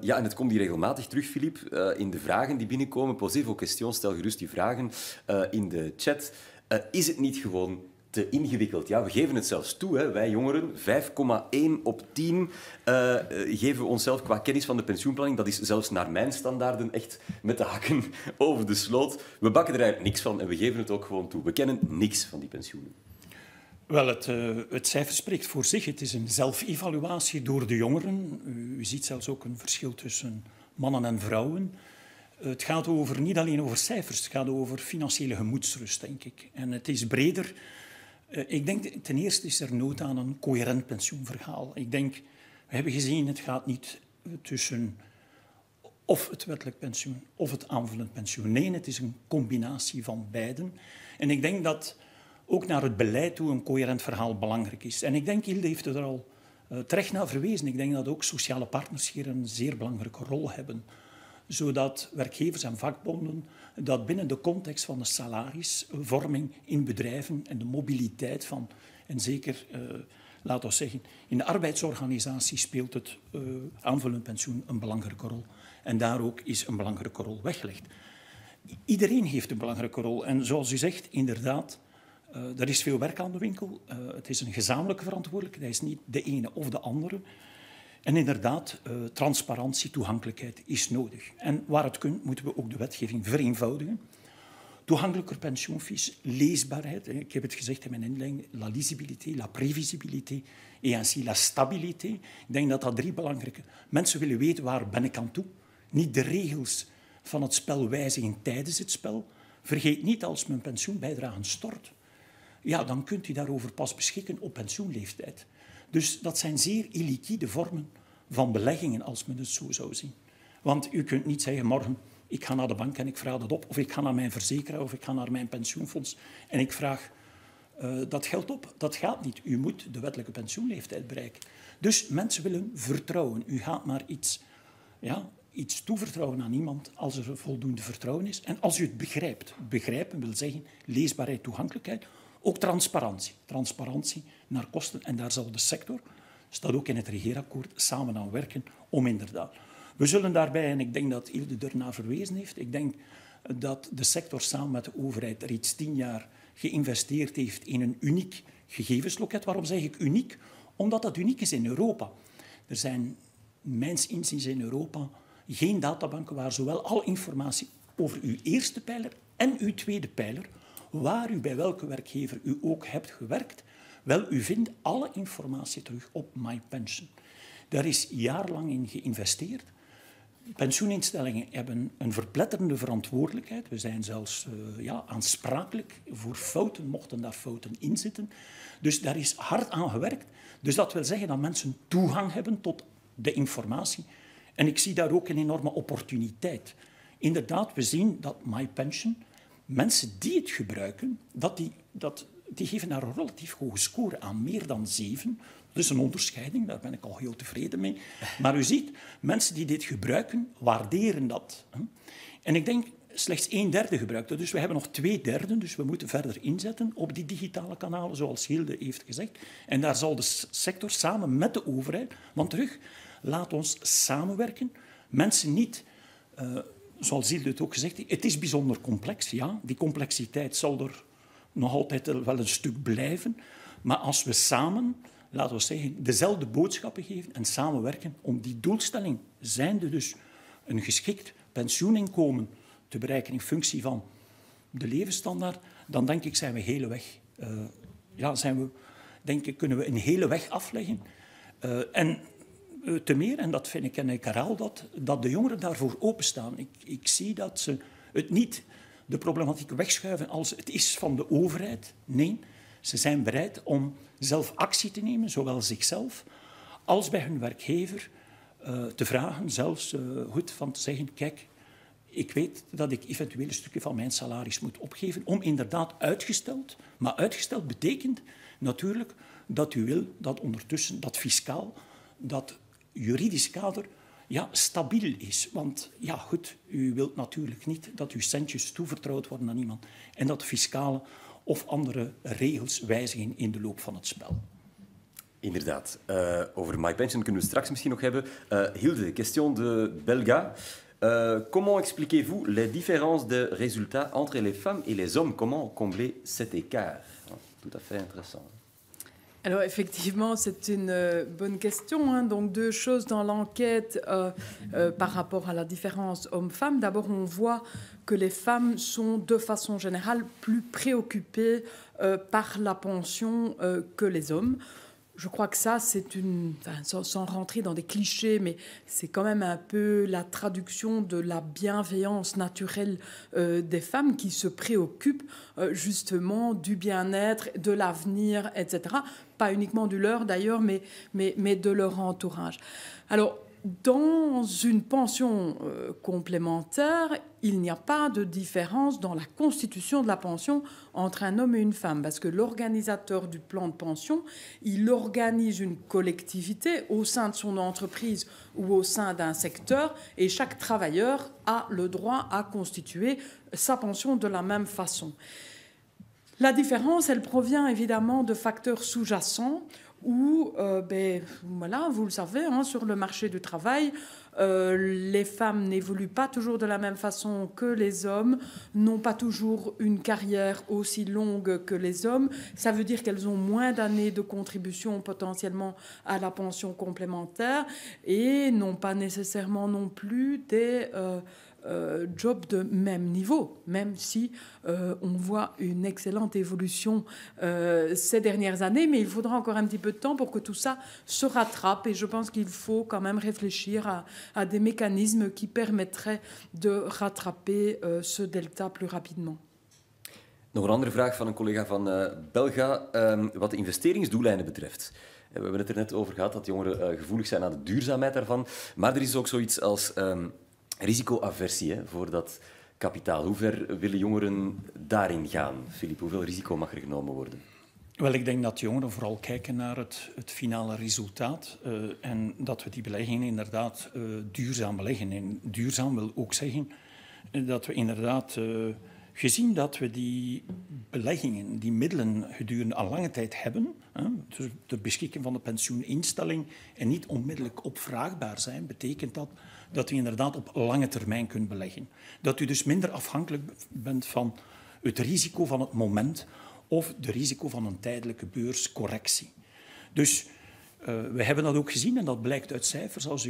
Ja, en het komt hier regelmatig terug, Philippe, in de vragen die binnenkomen. Posez vos questions, stel gerust die vragen in de chat. Is het niet gewoon te ingewikkeld? Ja, we geven het zelfs toe, hè. Wij jongeren, 5,1 op 10 geven we onszelf qua kennis van de pensioenplanning. Dat is zelfs naar mijn standaarden echt met de hakken over de sloot. We bakken er eigenlijk niks van en we geven het ook gewoon toe. We kennen niks van die pensioenen. Wel, het cijfer spreekt voor zich. Het is een zelfevaluatie door de jongeren. U ziet zelfs ook een verschil tussen mannen en vrouwen. Het gaat niet alleen over cijfers, het gaat over financiële gemoedsrust, denk ik. En het is breder. Ik denk, ten eerste is er nood aan een coherent pensioenverhaal. Ik denk, we hebben gezien, het gaat niet tussen of het wettelijk pensioen of het aanvullend pensioen. Nee, het is een combinatie van beiden. En ik denk dat ook naar het beleid toe een coherent verhaal belangrijk is. En ik denk, Hilde heeft er al terecht naar verwezen, ik denk dat ook sociale partners hier een zeer belangrijke rol hebben. Zodat werkgevers en vakbonden dat binnen de context van de salarisvorming in bedrijven en de mobiliteit van, en zeker, laten we zeggen, in de arbeidsorganisatie speelt het aanvullend pensioen een belangrijke rol. En daar ook is een belangrijke rol weggelegd. Iedereen heeft een belangrijke rol. En zoals u zegt, inderdaad, er is veel werk aan de winkel. Het is een gezamenlijke verantwoordelijkheid. Dat is niet de ene of de andere. En inderdaad, transparantie, toegankelijkheid is nodig. En waar het kunt, moeten we ook de wetgeving vereenvoudigen. Toegankelijker pensioenfiches, leesbaarheid. Ik heb het gezegd in mijn inleiding. La lisibilité, la prévisibilité et ainsi la stabilité. Ik denk dat dat 3 belangrijke... Mensen willen weten waar ben ik aan toe. Niet de regels van het spel wijzigen tijdens het spel. Vergeet niet, als mijn pensioenbijdrage stort, ja, dan kunt u daarover pas beschikken op pensioenleeftijd. Dus dat zijn zeer illiquide vormen van beleggingen, als men het zo zou zien. Want u kunt niet zeggen, morgen, ik ga naar de bank en ik vraag dat op, of ik ga naar mijn verzekeraar, of ik ga naar mijn pensioenfonds en ik vraag dat geld op. Dat gaat niet. U moet de wettelijke pensioenleeftijd bereiken. Dus mensen willen vertrouwen. U gaat maar iets toevertrouwen aan iemand als er voldoende vertrouwen is. En als u het begrijpt. Begrijpen wil zeggen leesbaarheid, toegankelijkheid. Ook transparantie. Transparantie naar kosten. En daar zal de sector, staat ook in het regeerakkoord, samen aan werken om inderdaad. We zullen daarbij, en ik denk dat Hilde ernaar verwezen heeft, ik denk dat de sector samen met de overheid reeds 10 jaar geïnvesteerd heeft in een uniek gegevensloket. Waarom zeg ik uniek? Omdat dat uniek is in Europa. Er zijn, mijns inziens in Europa, geen databanken waar zowel al informatie over uw eerste pijler en uw tweede pijler waar u bij welke werkgever u ook hebt gewerkt, wel, u vindt alle informatie terug op MyPension. Daar is jarenlang in geïnvesteerd. Pensioeninstellingen hebben een verpletterende verantwoordelijkheid. We zijn zelfs aansprakelijk voor fouten, mochten daar fouten in zitten. Dus daar is hard aan gewerkt. Dus dat wil zeggen dat mensen toegang hebben tot de informatie. En ik zie daar ook een enorme opportuniteit. Inderdaad, we zien dat MyPension, mensen die het gebruiken, die geven daar een relatief hoge score aan, meer dan 7. Dat is een onderscheiding, daar ben ik al heel tevreden mee. Maar u ziet, mensen die dit gebruiken, waarderen dat. En ik denk, slechts 1/3 gebruikt dat. Dus we hebben nog 2/3, dus we moeten verder inzetten op die digitale kanalen, zoals Hilde heeft gezegd. En daar zal de sector samen met de overheid, want terug, laat ons samenwerken. Mensen niet, zoals Hilde het ook gezegd heeft, het is bijzonder complex, ja. Die complexiteit zal er nog altijd wel een stuk blijven. Maar als we samen, laten we zeggen, dezelfde boodschappen geven en samenwerken om die doelstelling, zijnde dus een geschikt pensioeninkomen te bereiken in functie van de levensstandaard, dan denk ik zijn we hele weg. Kunnen we een hele weg afleggen. En te meer, en dat vind ik, en ik herhaal dat de jongeren daarvoor openstaan. Ik zie dat ze het niet de problematiek wegschuiven als het is van de overheid. Nee, ze zijn bereid om zelf actie te nemen, zowel zichzelf als bij hun werkgever, te vragen, zelfs goed van te zeggen, kijk, ik weet dat ik eventueel een stukje van mijn salaris moet opgeven om inderdaad uitgesteld. Maar uitgesteld betekent natuurlijk dat u wil dat ondertussen dat fiscaal, dat juridisch kader stabiel is. Want ja, goed, u wilt natuurlijk niet dat uw centjes toevertrouwd worden aan iemand en dat fiscale of andere regels wijzigen in de loop van het spel. Inderdaad. Over MyPension kunnen we straks misschien nog hebben. Hilde, question de Belga. Comment expliquez-vous les différences de résultats entre les femmes et les hommes? Comment combler cet écart? Tout à fait intéressant. Alors effectivement, c'est une bonne question. Donc 2 choses dans l'enquête par rapport à la différence hommes-femmes. D'abord, on voit que les femmes sont de façon générale plus préoccupées par la pension que les hommes. Je crois que ça, c'est sans rentrer dans des clichés, mais c'est quand même un peu la traduction de la bienveillance naturelle des femmes qui se préoccupent justement du bien-être, de l'avenir, etc. Pas uniquement du leur d'ailleurs, mais de leur entourage. Alors, dans une pension complémentaire, il n'y a pas de différence dans la constitution de la pension entre un homme et une femme, parce que l'organisateur du plan de pension, il organise une collectivité au sein de son entreprise ou au sein d'un secteur, et chaque travailleur a le droit à constituer sa pension de la même façon. La différence, elle provient évidemment de facteurs sous-jacents, où, voilà, vous le savez, sur le marché du travail, les femmes n'évoluent pas toujours de la même façon que les hommes, n'ont pas toujours une carrière aussi longue que les hommes. Ça veut dire qu'elles ont moins d'années de contribution potentiellement à la pension complémentaire et n'ont pas nécessairement non plus des jobs de même niveau, même si on voit une excellente évolution ces dernières années, mais il faudra encore un petit peu de temps pour que tout ça se rattrape, et je pense qu'il faut quand même réfléchir à des mécanismes qui permettraient de rattraper ce delta plus rapidement. Nog een andere vraag van een collega van Belga, wat de investeringsdoeleinden betreft. We hebben het er net over gehad dat jongeren gevoelig zijn aan de duurzaamheid daarvan, maar er is ook zoiets als risicoaversie voor dat kapitaal. Hoe ver willen jongeren daarin gaan? Philippe, hoeveel risico mag er genomen worden? Wel, ik denk dat jongeren vooral kijken naar het finale resultaat en dat we die beleggingen inderdaad duurzaam beleggen. En duurzaam wil ook zeggen dat we inderdaad, gezien dat we die beleggingen, die middelen gedurende al lange tijd hebben, dus de beschikking van de pensioeninstelling en niet onmiddellijk opvraagbaar zijn, betekent dat u inderdaad op lange termijn kunt beleggen. Dat u dus minder afhankelijk bent van het risico van het moment of het risico van een tijdelijke beurscorrectie. Dus we hebben dat ook gezien en dat blijkt uit cijfers. Als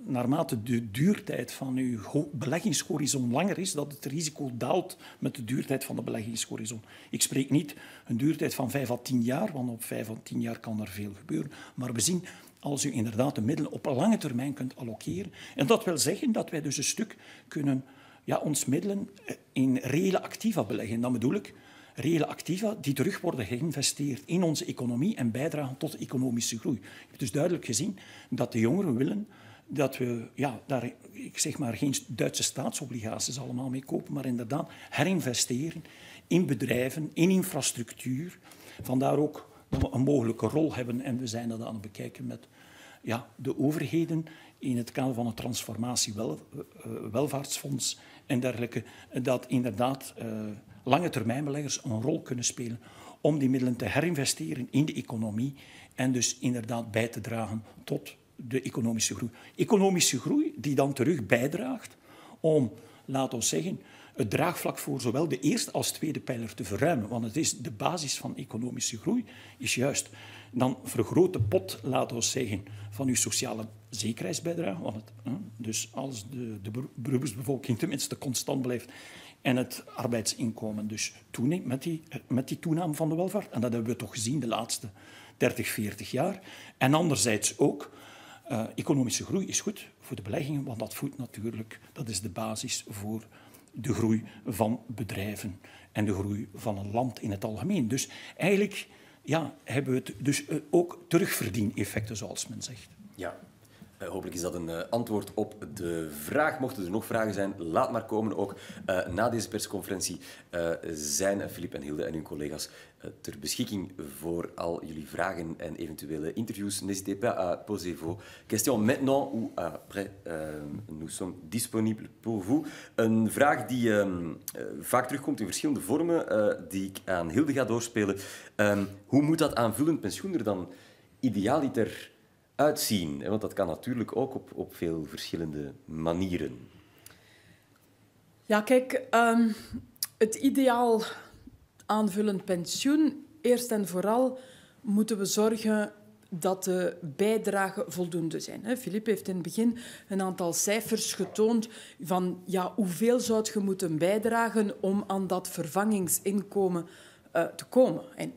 naarmate de duurtijd van uw beleggingshorizon langer is, dat het risico daalt met de duurtijd van de beleggingshorizon. Ik spreek niet een duurtijd van 5 à 10 jaar, want op 5 à 10 jaar kan er veel gebeuren. Maar we zien, als u inderdaad de middelen op een lange termijn kunt allokeren, en dat wil zeggen dat wij dus een stuk kunnen ons middelen in reële activa beleggen. Dan bedoel ik reële activa die terug worden geïnvesteerd in onze economie en bijdragen tot de economische groei. Je hebt dus duidelijk gezien dat de jongeren willen dat we daar, ik zeg maar, geen Duitse staatsobligaties allemaal mee kopen, maar inderdaad herinvesteren in bedrijven, in infrastructuur. Vandaar ook dat we een mogelijke rol hebben en we zijn dat aan het bekijken met de overheden in het kader van een transformatie welvaartsfonds en dergelijke, dat inderdaad lange termijnbeleggers een rol kunnen spelen om die middelen te herinvesteren in de economie en dus inderdaad bij te dragen tot de economische groei. Economische groei die dan terug bijdraagt om, laten we zeggen, het draagvlak voor zowel de eerste als tweede pijler te verruimen. Want het is de basis van economische groei, is juist dan vergroot de pot, laten we zeggen, van uw sociale zekerheidsbijdrage. Dus als de beroepsbevolking tenminste constant blijft en het arbeidsinkomen dus toeneemt met die toename van de welvaart. En dat hebben we toch gezien de laatste 30, 40 jaar. En anderzijds ook, economische groei is goed voor de beleggingen, want dat voedt natuurlijk, dat is de basis voor de groei van bedrijven en de groei van een land in het algemeen. Dus eigenlijk hebben we het dus ook terugverdieneffecten, zoals men zegt. Ja. Hopelijk is dat een antwoord op de vraag. Mochten er nog vragen zijn, laat maar komen. Ook na deze persconferentie zijn Philippe en Hilde en hun collega's ter beschikking voor al jullie vragen en eventuele interviews. N'hésitez pas à poser vos questions maintenant ou après. Nous sommes disponibles pour vous. Een vraag die vaak terugkomt in verschillende vormen, die ik aan Hilde ga doorspelen. Hoe moet dat aanvullend pensioen er dan idealiter uitzien? Want dat kan natuurlijk ook op veel verschillende manieren. Ja, kijk, het ideaal aanvullend pensioen, eerst en vooral moeten we zorgen dat de bijdragen voldoende zijn. Philippe heeft in het begin een aantal cijfers getoond van hoeveel zou je moeten bijdragen om aan dat vervangingsinkomen te komen. En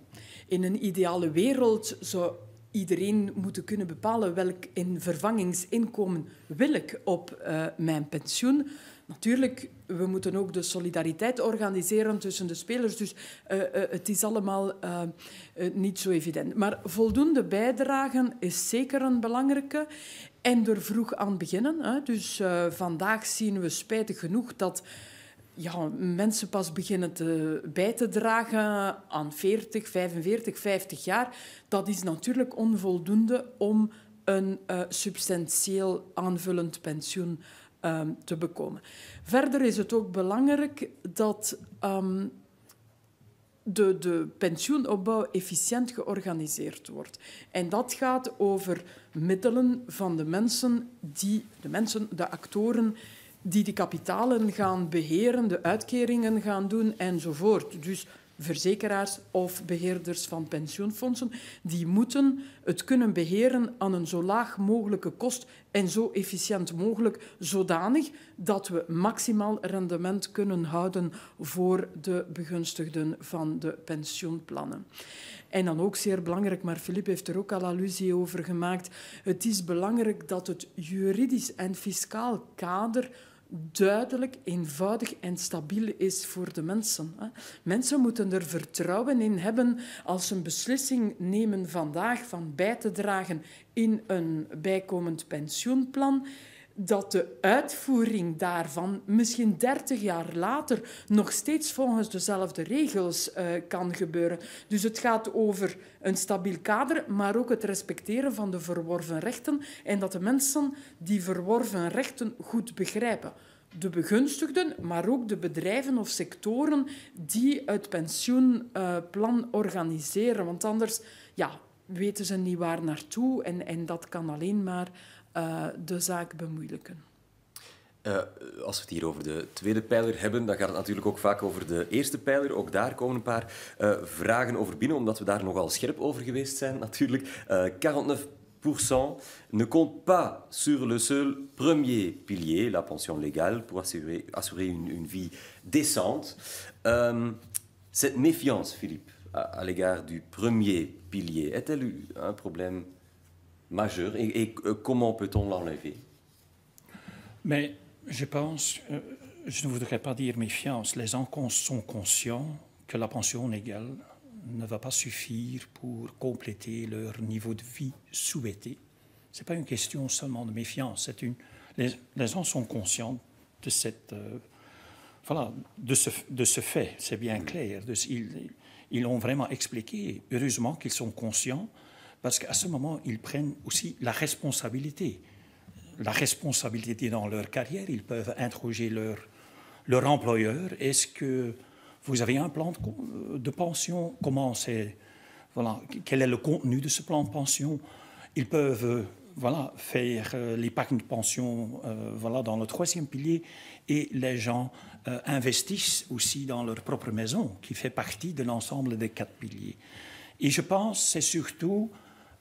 in een ideale wereld zou iedereen moeten kunnen bepalen welk vervangingsinkomen wil ik op mijn pensioen. Natuurlijk, we moeten ook de solidariteit organiseren tussen de spelers, dus het is allemaal niet zo evident. Maar voldoende bijdragen is zeker een belangrijke. En er vroeg aan beginnen. Dus vandaag zien we spijtig genoeg dat mensen pas beginnen bij te dragen aan 40, 45, 50 jaar. Dat is natuurlijk onvoldoende om een substantieel aanvullend pensioen te bekomen. Verder is het ook belangrijk dat de pensioenopbouw efficiënt georganiseerd wordt. En dat gaat over middelen van de actoren die de kapitalen gaan beheren, de uitkeringen gaan doen enzovoort. Dus verzekeraars of beheerders van pensioenfondsen, die moeten het kunnen beheren aan een zo laag mogelijke kost en zo efficiënt mogelijk, zodanig dat we maximaal rendement kunnen houden voor de begunstigden van de pensioenplannen. En dan ook zeer belangrijk, maar Philippe heeft er ook al allusie over gemaakt, het is belangrijk dat het juridisch en fiscaal kader duidelijk, eenvoudig en stabiel is voor de mensen. Mensen moeten er vertrouwen in hebben als ze een beslissing nemen vandaag van bij te dragen in een bijkomend pensioenplan, dat de uitvoering daarvan misschien 30 jaar later nog steeds volgens dezelfde regels kan gebeuren. Dus het gaat over een stabiel kader, maar ook het respecteren van de verworven rechten en dat de mensen die verworven rechten goed begrijpen. De begunstigden, maar ook de bedrijven of sectoren die het pensioenplan organiseren. Want anders weten ze niet waar naartoe en dat kan alleen maar de zaak bemoeilijken. Als we het hier over de tweede pijler hebben, dan gaat het natuurlijk ook vaak over de eerste pijler. Ook daar komen een paar vragen over binnen, omdat we daar nogal scherp over geweest zijn natuurlijk. 49% ne compte pas sur le seul premier pilier, la pension légale, pour assurer une vie décente. Cette méfiance, Philippe, à l'égard du premier pilier, est-elle un problème majeur et comment peut-on l'enlever? Mais je pense, je ne voudrais pas dire méfiance, les gens sont conscients que la pension légale ne va pas suffire pour compléter leur niveau de vie souhaité. Ce n'est pas une question seulement de méfiance, les gens sont conscients de cette... Voilà, de ce fait, c'est bien clair. Ils l'ont vraiment expliqué. Heureusement qu'ils sont conscients, parce qu'à ce moment, ils prennent aussi la responsabilité. La responsabilité dans leur carrière. Ils peuvent interroger leur employeur. Est-ce que vous avez un plan de pension? Comment c'est, voilà, quel est le contenu de ce plan de pension? Ils peuvent... Voilà, faire l'épargne de pension voilà, dans le troisième pilier, et les gens investissent aussi dans leur propre maison, qui fait partie de l'ensemble des 4 piliers. Et je pense que c'est surtout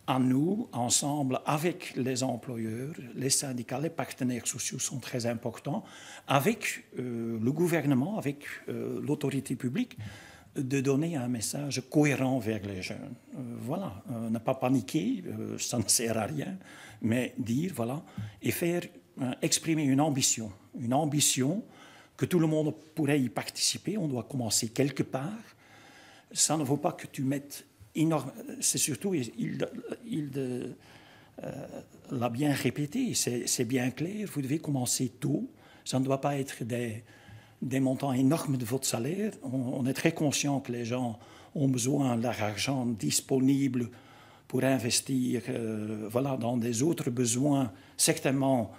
à nous, ensemble, avec les employeurs, les syndicats, les partenaires sociaux sont très importants, avec le gouvernement, avec l'autorité publique, de donner un message cohérent vers les jeunes. Voilà, ne pas paniquer, ça ne sert à rien, mais dire, voilà, et faire exprimer une ambition que tout le monde pourrait y participer. On doit commencer quelque part. Ça ne vaut pas que tu mettes énorme... C'est surtout, il l'a bien répété, c'est bien clair, vous devez commencer tôt. Ça ne doit pas être des montants énormes de votre salaire. On est très conscient que les gens ont besoin de leur argent disponible pour investir voilà, dans des autres besoins, certainement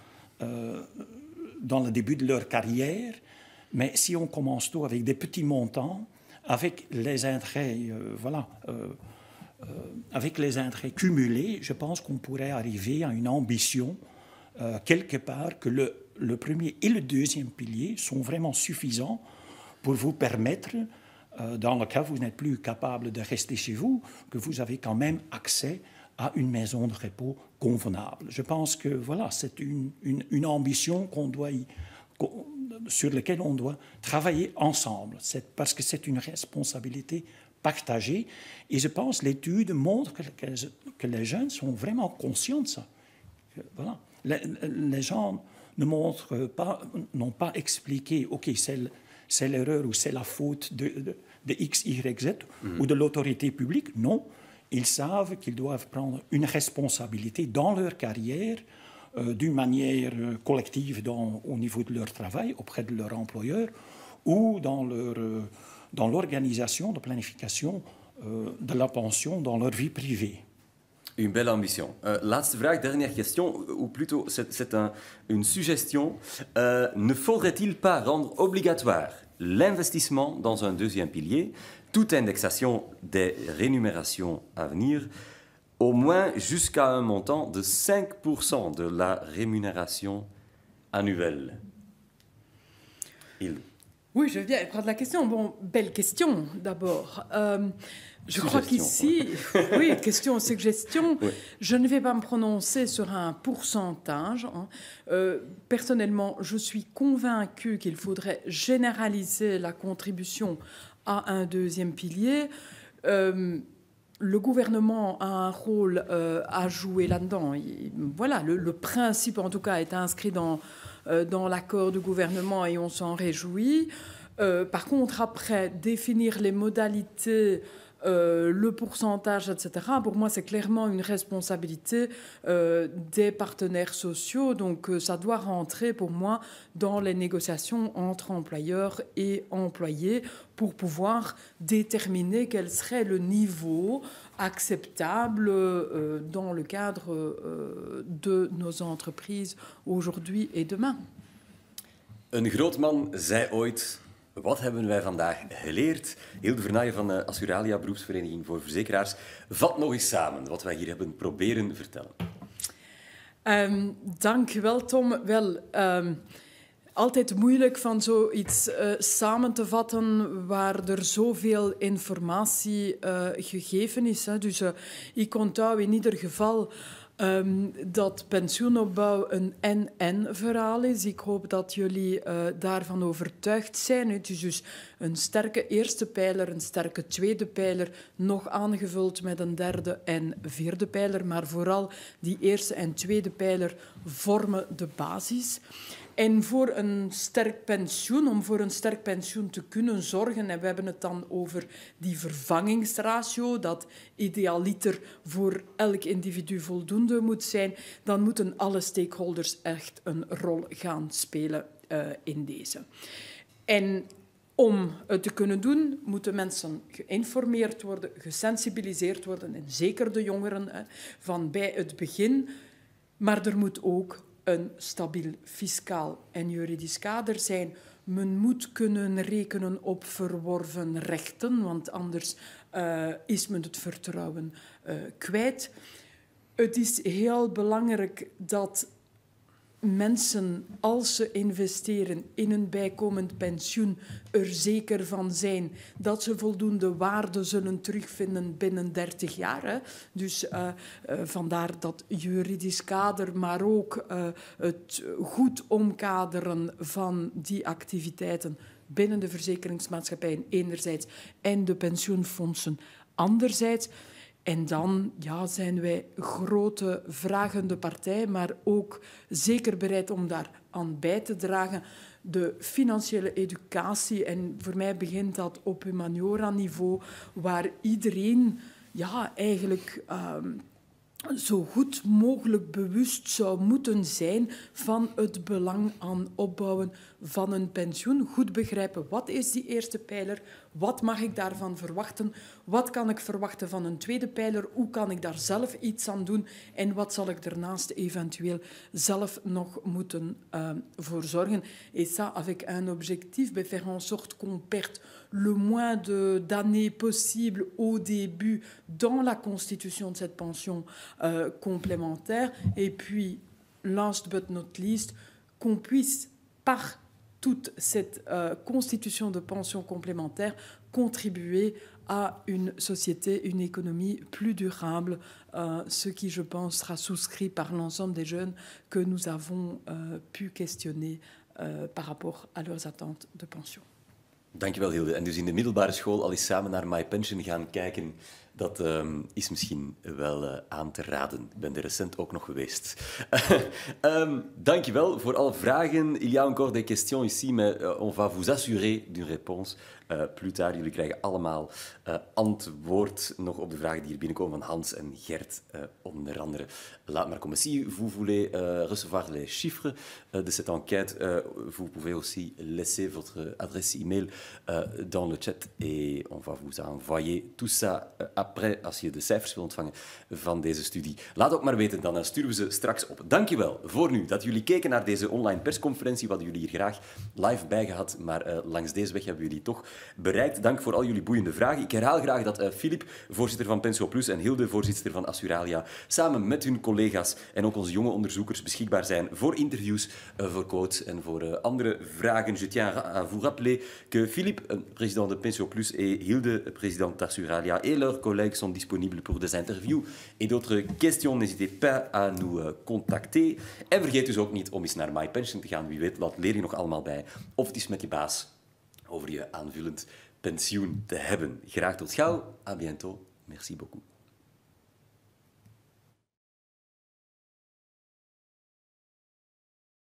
dans le début de leur carrière. Mais si on commence tôt avec des petits montants, avec les intérêts, avec les intérêts cumulés, je pense qu'on pourrait arriver à une ambition quelque part que le premier et le deuxième pilier sont vraiment suffisants pour vous permettre, dans le cas où vous n'êtes plus capable de rester chez vous, que vous avez quand même accès à une maison de repos convenable. Je pense que voilà, c'est une ambition sur laquelle on doit travailler ensemble, parce que c'est une responsabilité partagée. Et je pense que l'étude montre que les jeunes sont vraiment conscients de ça. Voilà. Les gens n'ont pas expliqué, OK, c'est l'erreur ou c'est la faute de X, Y, Z ou de l'autorité publique. Non, ils savent qu'ils doivent prendre une responsabilité dans leur carrière, d'une manière collective au niveau de leur travail, auprès de leur employeur, ou dans l'organisation de planification de la pension dans leur vie privée. Une belle ambition. Laatste vraag, dernière question, ou plutôt c'est une suggestion. Ne faudrait-il pas rendre obligatoire l'investissement dans un deuxième pilier, toute indexation des rémunérations à venir, au moins jusqu'à un montant de 5% de la rémunération annuelle? Oui, je viens prendre la question. Bon, belle question d'abord. Je crois qu'ici, oui, question, suggestion, oui. Je ne vais pas me prononcer sur un pourcentage. Hein. Personnellement, je suis convaincue qu'il faudrait généraliser la contribution à un deuxième pilier. Le gouvernement a un rôle à jouer là-dedans. Voilà, le principe, en tout cas, est inscrit dans l'accord du gouvernement et on s'en réjouit. Par contre, après, définir les modalités, le pourcentage, etc., pour moi, c'est clairement une responsabilité des partenaires sociaux. Donc, ça doit rentrer, pour moi, dans les négociations entre employeurs et employés pour pouvoir déterminer quel serait le niveau acceptable dans le cadre de nos entreprises aujourd'hui et demain. Een groot man zei ooit... Wat hebben wij vandaag geleerd? Hilde Vernaaien van Assuralia, beroepsvereniging voor verzekeraars. Vat nog eens samen wat wij hier hebben proberen vertellen. Dank je wel, Tom. Wel, altijd moeilijk van zoiets samen te vatten waar er zoveel informatie gegeven is. Hè. Dus ik onthoud in ieder geval dat pensioenopbouw een en-en-verhaal is. Ik hoop dat jullie daarvan overtuigd zijn. Het is dus een sterke eerste pijler, een sterke tweede pijler, nog aangevuld met een derde en vierde pijler. Maar vooral die eerste en tweede pijler vormen de basis. En voor een sterk pensioen, om voor een sterk pensioen te kunnen zorgen, en we hebben het dan over die vervangingsratio, dat idealiter voor elk individu voldoende moet zijn, dan moeten alle stakeholders echt een rol gaan spelen in deze. En om het te kunnen doen, moeten mensen geïnformeerd worden, gesensibiliseerd worden, en zeker de jongeren, van bij het begin. Maar er moet ook een stabiel fiscaal en juridisch kader zijn. Men moet kunnen rekenen op verworven rechten, want anders is men het vertrouwen kwijt. Het is heel belangrijk dat mensen, als ze investeren in een bijkomend pensioen, er zeker van zijn dat ze voldoende waarde zullen terugvinden binnen 30 jaar. Hè. Dus vandaar dat juridisch kader, maar ook het goed omkaderen van die activiteiten binnen de verzekeringsmaatschappijen enerzijds en de pensioenfondsen anderzijds. En dan zijn wij grote vragende partij, maar ook zeker bereid om daar aan bij te dragen. De financiële educatie, en voor mij begint dat op humaniora-niveau, waar iedereen eigenlijk zo goed mogelijk bewust zou moeten zijn van het belang aan opbouwen van een pensioen. Goed begrijpen, wat is die eerste pijler? Wat mag ik daarvan verwachten? Wat kan ik verwachten van een tweede pijler? Hoe kan ik daar zelf iets aan doen? En wat zal ik daarnaast eventueel zelf nog moeten voor zorgen? Et ça avec un objectif, de faire en sorte qu'on perde le moins d'années possible au début dans la constitution de cette pension complémentaire. Et puis, last but not least, qu'on puisse, par toute cette constitution de pension complémentaire, contribuer à une société, une économie plus durable, ce qui, je pense, sera souscrit par l'ensemble des jeunes que nous avons pu questionner par rapport à leurs attentes de pension. Dankjewel, Hilde. En dus in de middelbare school al eens samen naar MyPension gaan kijken, dat is misschien wel aan te raden. Ik ben er recent ook nog geweest. Dankjewel voor alle vragen. Il y a encore des questions ici, mais on va vous assurer d'une réponse plus tard. Jullie krijgen allemaal antwoord nog op de vragen die hier binnenkomen van Hans en Gert, onder andere. Laat maar komen. Si vous voulez recevoir les chiffres de cette enquête, vous pouvez aussi laisser votre adresse e-mail dans le chat et on va vous envoyer tout ça après, als je de cijfers wil ontvangen van deze studie. Laat ook maar weten, dan sturen we ze straks op. Dankjewel voor nu dat jullie keken naar deze online persconferentie. We hadden jullie hier graag live bij gehad, maar langs deze weg hebben we jullie toch bereikt. Dank voor al jullie boeiende vragen. Ik herhaal graag dat Filip, voorzitter van Pensio Plus, en Hilde, voorzitter van Assuralia, samen met hun collega's en ook onze jonge onderzoekers beschikbaar zijn voor interviews, voor quotes en voor andere vragen. Je tiens à vous rappeler que Philippe, président de Pensio Plus, et Hilde, présidente d'Assuralia, et leurs collègues sont disponibles pour des interviews et d'autres questions. N'hésitez pas à nous contacter. En vergeet dus ook niet om eens naar MyPension te gaan. Wie weet, wat leer je nog allemaal bij? Of het is met je baas over je aanvullend pensioen te hebben. Graag tot gauw. À bientôt. Merci beaucoup.